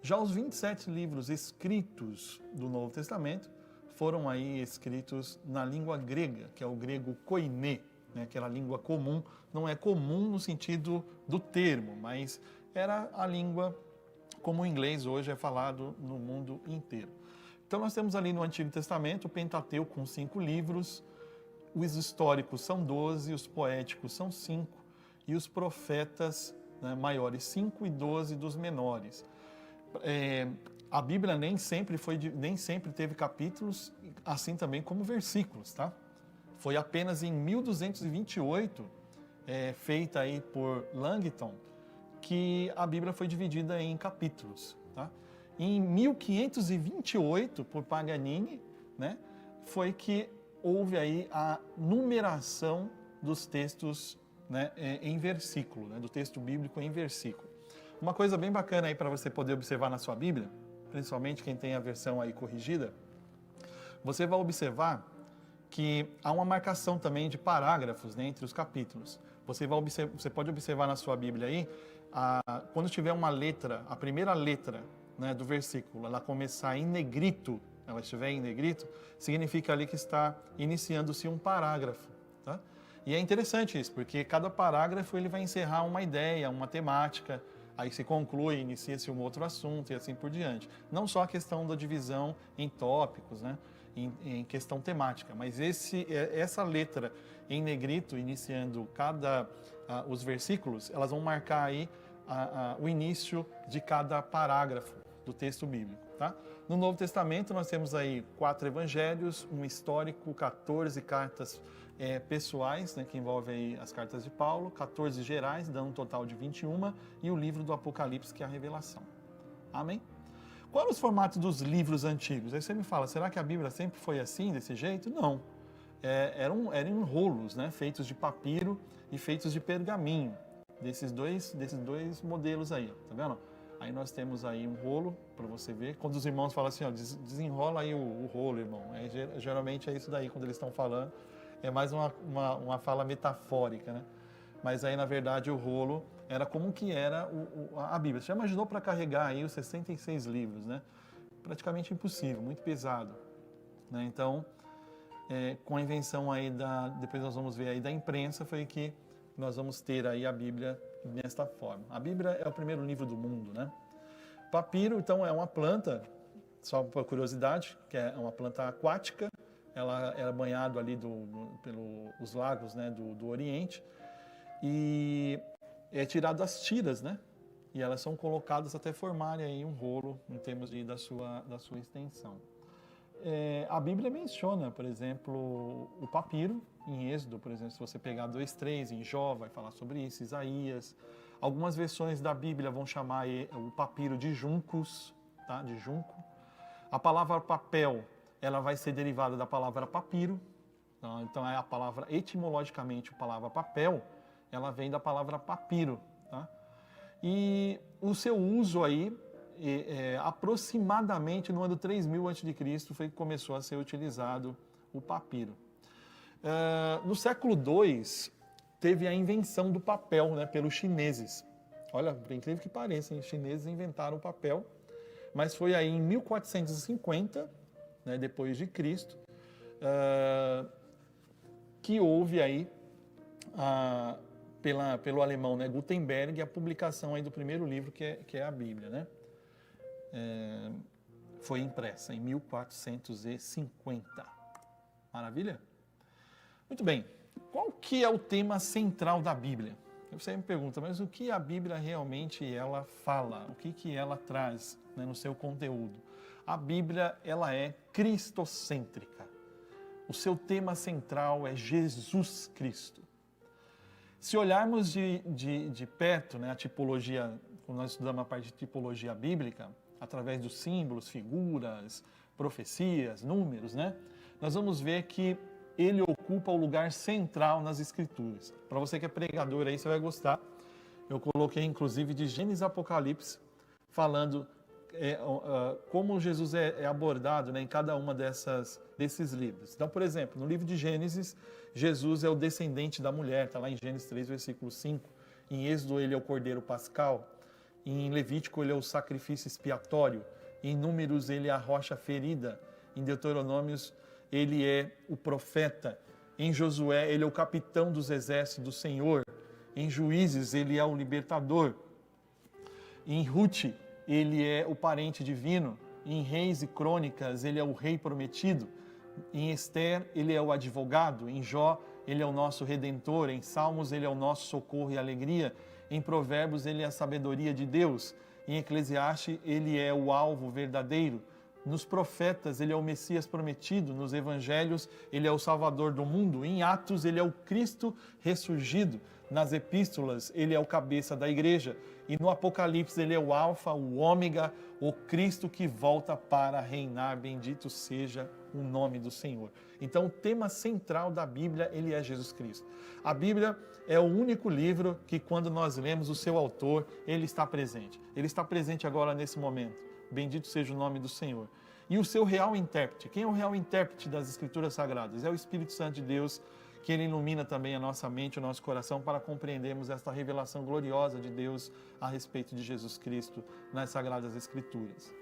Já os 27 livros escritos do Novo Testamento foram aí escritos na língua grega, que é o grego koiné, aquela língua comum, não é comum no sentido do termo, mas era a língua como o inglês hoje é falado no mundo inteiro. Então nós temos ali no Antigo Testamento o Pentateuco com 5 livros, os históricos são 12, os poéticos são 5 e os profetas, né, maiores 5 e 12 dos menores. A Bíblia nem sempre teve capítulos, assim também como versículos, tá? Foi apenas em 1228, feita aí por Langton, que a Bíblia foi dividida em capítulos, tá? Em 1528, por Paganini, né, foi que houve aí a numeração dos textos, né, em versículo, né, do texto bíblico em versículo. Uma coisa bem bacana aí para você poder observar na sua Bíblia, principalmente quem tem a versão aí corrigida, você vai observar que há uma marcação também de parágrafos, né, entre os capítulos. Você pode observar na sua Bíblia aí, quando tiver uma letra, a primeira letra, né, do versículo, ela começar em negrito, ela estiver em negrito, significa ali que está iniciando-se um parágrafo, tá? E é interessante isso, porque cada parágrafo ele vai encerrar uma ideia, uma temática, aí se conclui, inicia-se um outro assunto e assim por diante. Não só a questão da divisão em tópicos, né, em questão temática, mas essa letra em negrito, iniciando os versículos, elas vão marcar aí o início de cada parágrafo do texto bíblico, tá? No Novo Testamento nós temos aí 4 evangelhos, um histórico, 14 cartas pessoais, né, que envolvem aí as cartas de Paulo, 14 gerais, dando um total de 21, e o livro do Apocalipse, que é a Revelação. Amém? Qual é os formatos dos livros antigos? Aí você me fala, será que a Bíblia sempre foi assim, desse jeito? Não. Eram rolos, né, feitos de papiro e feitos de pergaminho, desses dois modelos aí, tá vendo? Aí nós temos aí um rolo, para você ver. Quando os irmãos falam assim, ó, desenrola aí o rolo, irmão. Geralmente é isso daí, quando eles estão falando. É mais uma fala metafórica, né? Mas aí, na verdade, o rolo era como que era a Bíblia. Você já imaginou para carregar aí os 66 livros, né? Praticamente impossível, muito pesado, né? Então, com a invenção aí depois nós vamos ver aí da imprensa, foi que nós vamos ter aí a Bíblia desta forma. A Bíblia é o primeiro livro do mundo, né? Papiro, então, é uma planta, só por curiosidade, que é uma planta aquática. Ela era banhado ali pelos lagos, né, do Oriente, e é tirado as tiras, né? E elas são colocadas até formarem aí um rolo em termos da sua extensão. A Bíblia menciona, por exemplo, o papiro, em Êxodo, por exemplo, se você pegar 2:3, em Jó, vai falar sobre isso, Isaías. Algumas versões da Bíblia vão chamar o papiro de juncos, tá? De junco. A palavra papel, ela vai ser derivada da palavra papiro. Então, a palavra, etimologicamente, a palavra papel, ela vem da palavra papiro, tá? E o seu uso aí, aproximadamente no ano 3000 a.C., foi que começou a ser utilizado o papiro. No século II, teve a invenção do papel, né, pelos chineses. Olha, por incrível que pareça, os chineses inventaram o papel, mas foi aí em 1450, né, depois de Cristo, que houve aí, pelo alemão, né, Gutenberg, a publicação aí do primeiro livro, que é a Bíblia, né? Foi impressa em 1450. Maravilha? Muito bem. Qual que é o tema central da Bíblia? Você me pergunta, mas o que a Bíblia realmente ela fala? O que ela traz, né, no seu conteúdo? A Bíblia, ela é cristocêntrica. O seu tema central é Jesus Cristo. Se olharmos de perto, né, a tipologia, quando nós estudamos a parte de tipologia bíblica, através dos símbolos, figuras, profecias, números, né, nós vamos ver que ele ocupa o lugar central nas Escrituras. Para você que é pregador aí, você vai gostar. Eu coloquei, inclusive, de Gênesis e Apocalipse, falando como Jesus é abordado, né, em cada uma desses livros. Então, por exemplo, no livro de Gênesis, Jesus é o descendente da mulher, está lá em Gênesis 3, versículo 5. Em Êxodo, ele é o cordeiro pascal. Em Levítico, ele é o sacrifício expiatório. Em Números, ele é a rocha ferida. Em Deuteronômios, ele é o profeta. Em Josué, ele é o capitão dos exércitos do Senhor. Em Juízes, ele é o libertador. Em Rute, ele é o parente divino. Em Reis e Crônicas, ele é o rei prometido. Em Esther, ele é o advogado. Em Jó, ele é o nosso redentor. Em Salmos, ele é o nosso socorro e alegria. Em Provérbios, ele é a sabedoria de Deus. Em Eclesiastes, ele é o alvo verdadeiro. Nos profetas, ele é o Messias prometido. Nos evangelhos, ele é o Salvador do mundo. Em Atos, ele é o Cristo ressurgido. Nas epístolas, ele é o cabeça da igreja. E no Apocalipse, ele é o Alfa, o Ômega, o Cristo que volta para reinar. Bendito seja o nome do Senhor. Então, o tema central da Bíblia, ele é Jesus Cristo. A Bíblia é o único livro que, quando nós lemos o seu autor, ele está presente. Ele está presente agora nesse momento. Bendito seja o nome do Senhor. E o seu real intérprete. Quem é o real intérprete das Escrituras Sagradas? É o Espírito Santo de Deus, que ele ilumina também a nossa mente, o nosso coração, para compreendermos esta revelação gloriosa de Deus a respeito de Jesus Cristo nas Sagradas Escrituras.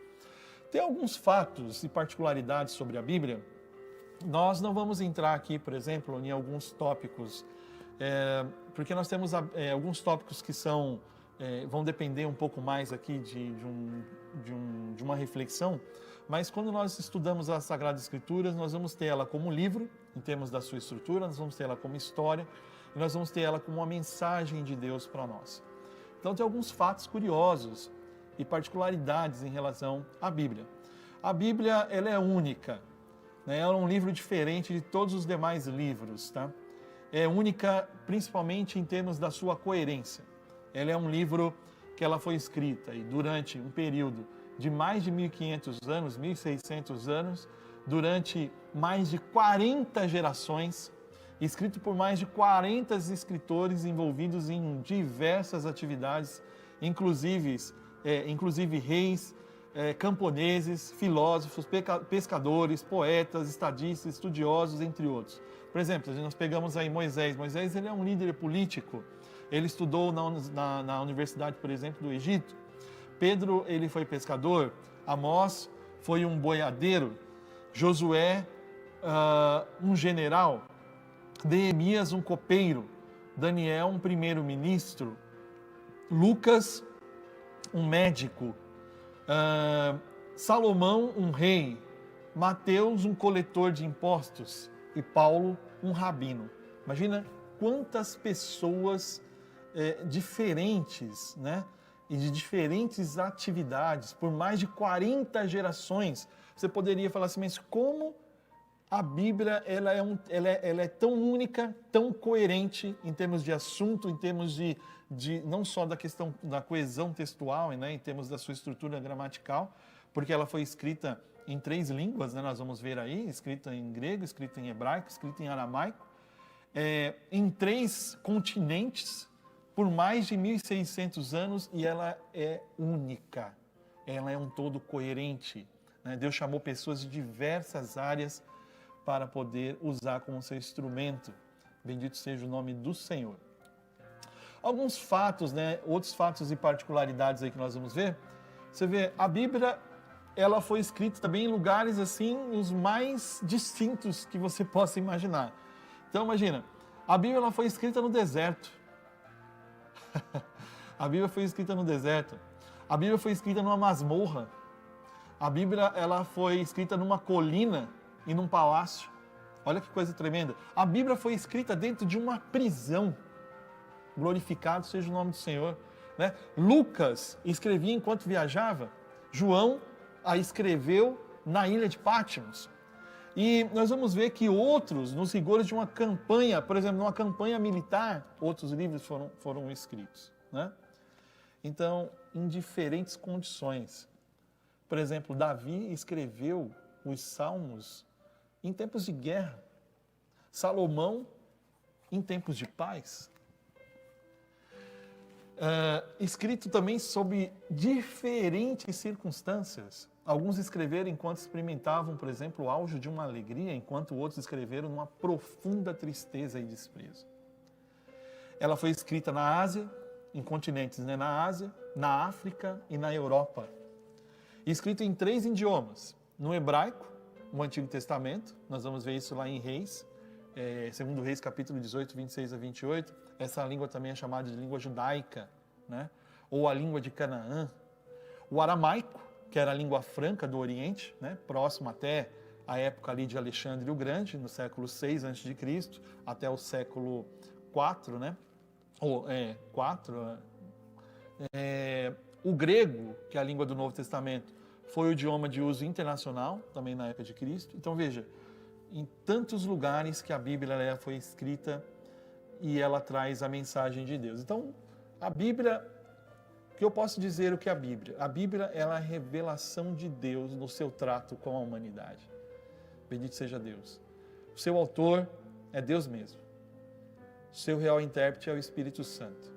Tem alguns fatos e particularidades sobre a Bíblia. Nós não vamos entrar aqui, por exemplo, em alguns tópicos, porque nós temos alguns tópicos que vão depender um pouco mais aqui de uma reflexão, mas quando nós estudamos as Sagradas Escrituras, nós vamos ter ela como livro, em termos da sua estrutura, nós vamos ter ela como história, e nós vamos ter ela como uma mensagem de Deus para nós. Então tem alguns fatos curiosos e particularidades em relação à Bíblia. A Bíblia, ela é única, né? Ela é um livro diferente de todos os demais livros, tá? É única principalmente em termos da sua coerência. Ela é um livro que ela foi escrita e durante um período de mais de 1.500 anos, 1.600 anos, durante mais de 40 gerações, escrito por mais de 40 escritores envolvidos em diversas atividades, inclusive reis, camponeses, filósofos, pescadores, poetas, estadistas, estudiosos, entre outros. Por exemplo, nós pegamos aí Moisés. Moisés, ele é um líder político. Ele estudou na Universidade, por exemplo, do Egito. Pedro, ele foi pescador. Amós foi um boiadeiro. Josué, um general. Neemias, um copeiro. Daniel, um primeiro-ministro. Lucas, um médico. Salomão, um rei. Mateus, um coletor de impostos. E Paulo, um rabino. Imagina quantas pessoas diferentes, né? E de diferentes atividades, por mais de 40 gerações. Você poderia falar assim, mas como a Bíblia ela é tão única, tão coerente em termos de assunto, em termos de não só da questão da coesão textual, né, em termos da sua estrutura gramatical, porque ela foi escrita em 3 línguas, né, nós vamos ver aí, escrita em grego, escrita em hebraico, escrita em aramaico, em 3 continentes, por mais de 1.600 anos, e ela é única, ela é um todo coerente. Né? Deus chamou pessoas de diversas áreas para poder usar como seu instrumento. Bendito seja o nome do Senhor. Alguns fatos, né? Outros fatos e particularidades aí que nós vamos ver. Você vê, a Bíblia, ela foi escrita também em lugares assim, os mais distintos que você possa imaginar. Então imagina, a Bíblia ela foi escrita no deserto. A Bíblia foi escrita no deserto. A Bíblia foi escrita numa masmorra. A Bíblia ela foi escrita numa colina e num palácio. Olha que coisa tremenda. A Bíblia foi escrita dentro de uma prisão. Glorificado seja o nome do Senhor. Né? Lucas escrevia enquanto viajava. João a escreveu na ilha de Patmos. E nós vamos ver que outros, nos rigores de uma campanha, por exemplo, numa campanha militar, outros livros foram escritos. Né? Então, em diferentes condições. Por exemplo, Davi escreveu os Salmos em tempos de guerra. Salomão, em tempos de paz. Escrito também sob diferentes circunstâncias. Alguns escreveram enquanto experimentavam, por exemplo, o auge de uma alegria, enquanto outros escreveram numa profunda tristeza e desprezo. Ela foi escrita na Ásia, em continentes, né? Na Ásia, na África e na Europa. Escrita em 3 idiomas. No hebraico, no Antigo Testamento, nós vamos ver isso lá em Reis, 2 Reis, capítulo 18, 26 a 28. Essa língua também é chamada de língua judaica, né? Ou a língua de Canaã. O aramaico, que era a língua franca do Oriente, né? Próximo até a época ali de Alexandre o Grande, no século 6 a.C., até o século 4, né? O grego, que é a língua do Novo Testamento, foi o idioma de uso internacional, também na época de Cristo. Então veja, em tantos lugares que a Bíblia foi escrita e ela traz a mensagem de Deus. Então, a Bíblia, o que eu posso dizer o que é a Bíblia? A Bíblia é a revelação de Deus no seu trato com a humanidade. Bendito seja Deus. O seu autor é Deus mesmo. O seu real intérprete é o Espírito Santo.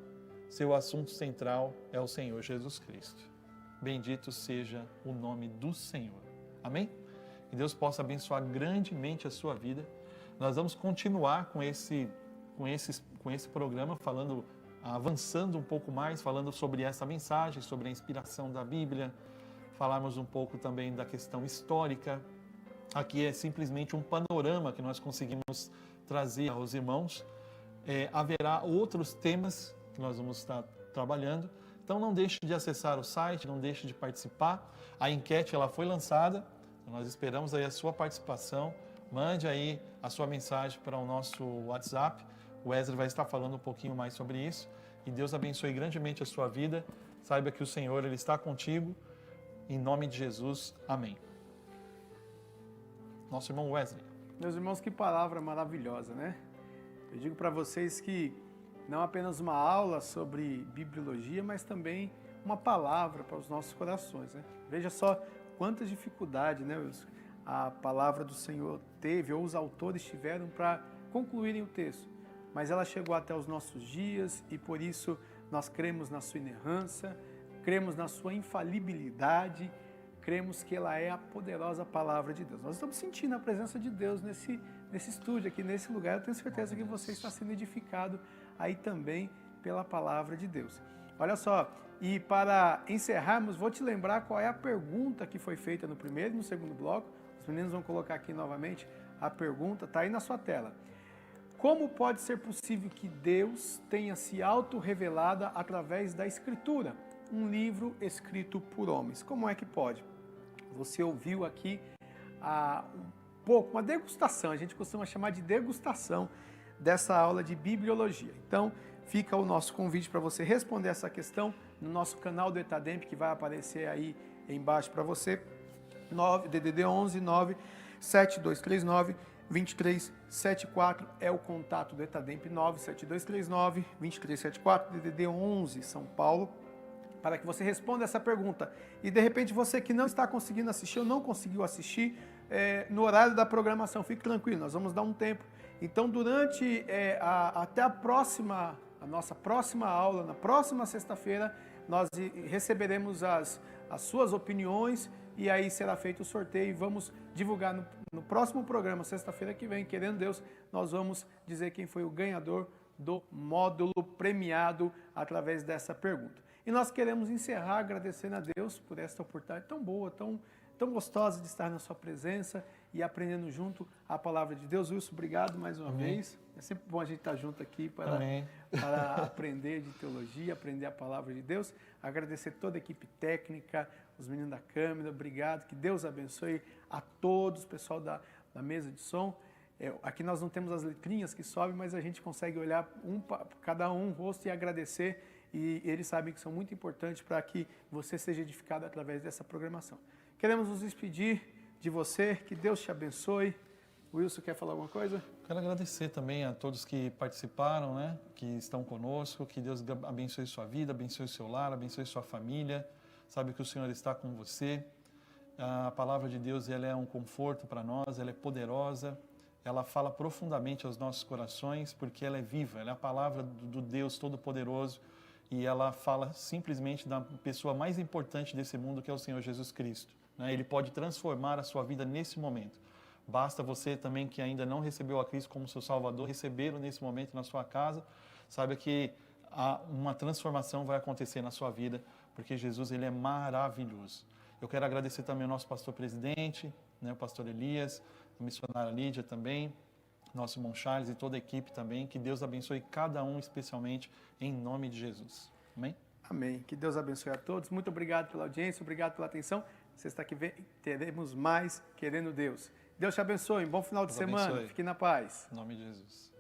Seu assunto central é o Senhor Jesus Cristo. Bendito seja o nome do Senhor. Amém? Que Deus possa abençoar grandemente a sua vida. Nós vamos continuar com esse programa, avançando um pouco mais, falando sobre essa mensagem, sobre a inspiração da Bíblia, falarmos um pouco também da questão histórica. Aqui é simplesmente um panorama que nós conseguimos trazer aos irmãos. Haverá outros temas que nós vamos estar trabalhando. Então não deixe de acessar o site, não deixe de participar. A enquete ela foi lançada, nós esperamos aí a sua participação. Mande aí a sua mensagem para o nosso WhatsApp. O Wesley vai estar falando um pouquinho mais sobre isso. E Deus abençoe grandemente a sua vida. Saiba que o Senhor ele está contigo. Em nome de Jesus, amém. Nosso irmão Wesley. Meus irmãos, que palavra maravilhosa, né? Eu digo para vocês que não apenas uma aula sobre bibliologia, mas também uma palavra para os nossos corações, né? Veja só quantas dificuldades, né, a palavra do Senhor teve, ou os autores tiveram para concluírem o texto. Mas ela chegou até os nossos dias e por isso nós cremos na sua inerrância, cremos na sua infalibilidade, cremos que ela é a poderosa palavra de Deus. Nós estamos sentindo a presença de Deus nesse estúdio aqui, nesse lugar. Eu tenho certeza que você está sendo edificado aí também pela palavra de Deus. Olha só, e para encerrarmos, vou te lembrar qual é a pergunta que foi feita no primeiro e no segundo bloco. Os meninos vão colocar aqui novamente a pergunta, está aí na sua tela. Como pode ser possível que Deus tenha se auto-revelado através da Escritura, um livro escrito por homens? Como é que pode? Você ouviu aqui uma degustação, a gente costuma chamar de degustação dessa aula de bibliologia. Então, fica o nosso convite para você responder essa questão no nosso canal do ETADEMP, que vai aparecer aí embaixo para você, DDD 11 9 7239 2374 é o contato do ETADEMP, 97239 2374, DDD 11 São Paulo, para que você responda essa pergunta. E de repente você que não está conseguindo assistir ou não conseguiu assistir no horário da programação, fique tranquilo, nós vamos dar um tempo. Então durante até a nossa próxima aula, na próxima sexta-feira, nós receberemos as suas opiniões e aí será feito o sorteio e vamos divulgar no próximo programa, sexta-feira que vem, querendo Deus, nós vamos dizer quem foi o ganhador do módulo premiado através dessa pergunta. E nós queremos encerrar agradecendo a Deus por esta oportunidade tão boa, tão gostosa de estar na sua presença e aprendendo junto a palavra de Deus. Wilson, obrigado mais uma vez. É sempre bom a gente estar junto aqui para aprender de teologia, aprender a palavra de Deus. Agradecer toda a equipe técnica, os meninos da câmera, obrigado. Que Deus abençoe a todos, pessoal da mesa de som. Aqui nós não temos as letrinhas que sobem, mas a gente consegue olhar cada um rosto e agradecer. E eles sabem que são muito importantes para que você seja edificado através dessa programação. Queremos nos despedir de você, que Deus te abençoe. Wilson, quer falar alguma coisa? Quero agradecer também a todos que participaram, né, que estão conosco, que Deus abençoe sua vida, abençoe seu lar, abençoe sua família. Sabe que o Senhor está com você. A palavra de Deus ela é um conforto para nós, ela é poderosa, ela fala profundamente aos nossos corações, porque ela é viva, ela é a palavra do Deus Todo-Poderoso e ela fala simplesmente da pessoa mais importante desse mundo, que é o Senhor Jesus Cristo. Ele pode transformar a sua vida nesse momento. Basta você também que ainda não recebeu a Cristo como seu Salvador, recebê-lo nesse momento na sua casa. Saiba que uma transformação vai acontecer na sua vida, porque Jesus ele é maravilhoso. Eu quero agradecer também ao nosso pastor presidente, o pastor Elias, a missionária Lídia também, nosso irmão Charles e toda a equipe também. Que Deus abençoe cada um especialmente, em nome de Jesus. Amém? Amém. Que Deus abençoe a todos. Muito obrigado pela audiência, obrigado pela atenção. sexta que vem teremos mais Querendo Deus. Deus te abençoe, um bom final de Deus semana, abençoe. fique na paz. Em nome de Jesus.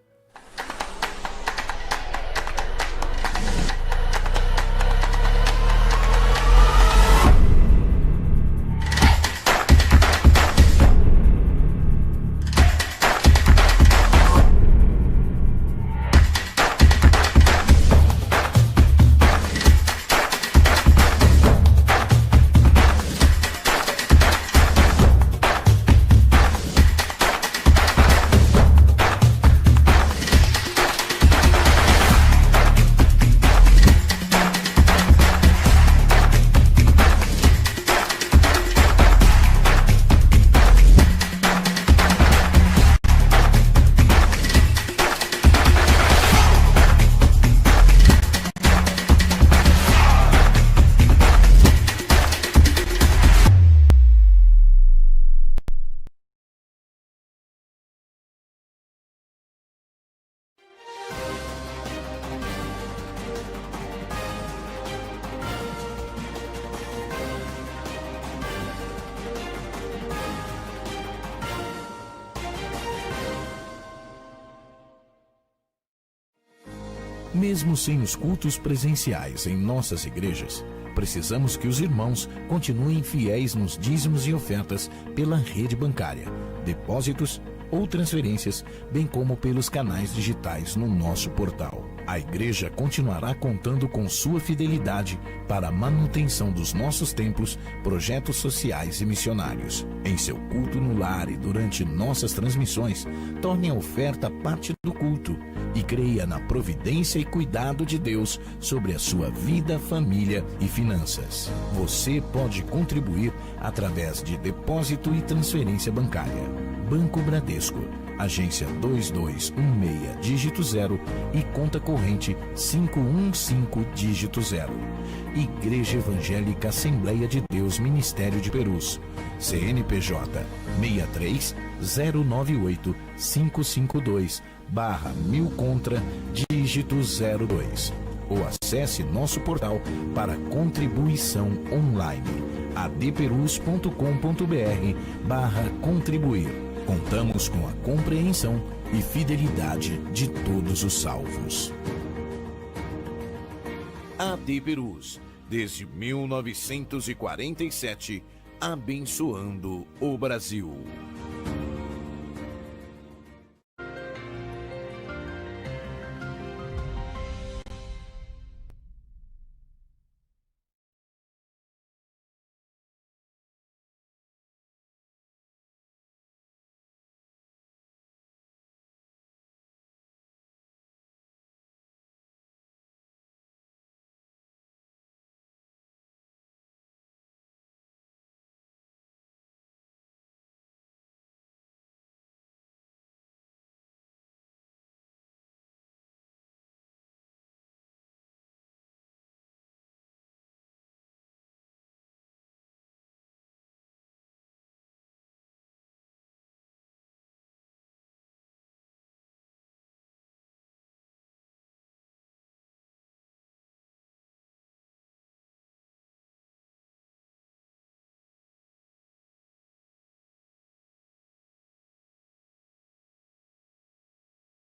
Mesmo sem os cultos presenciais em nossas igrejas, precisamos que os irmãos continuem fiéis nos dízimos e ofertas pela rede bancária, depósitos ou transferências, bem como pelos canais digitais no nosso portal. A igreja continuará contando com sua fidelidade para a manutenção dos nossos templos, projetos sociais e missionários. Em seu culto no lar e durante nossas transmissões, torne a oferta parte do culto e creia na providência e cuidado de Deus sobre a sua vida, família e finanças. Você pode contribuir através de depósito e transferência bancária. Banco Bradesco, agência 2216, dígito 0 e conta corrente 515, dígito 0. Igreja Evangélica Assembleia de Deus Ministério de Perus, CNPJ 63 098 552 /1000 contra, dígito 02. Ou acesse nosso portal para contribuição online, adperus.com.br/contribuir. Contamos com a compreensão e fidelidade de todos os salvos. AD Perus, desde 1947, abençoando o Brasil.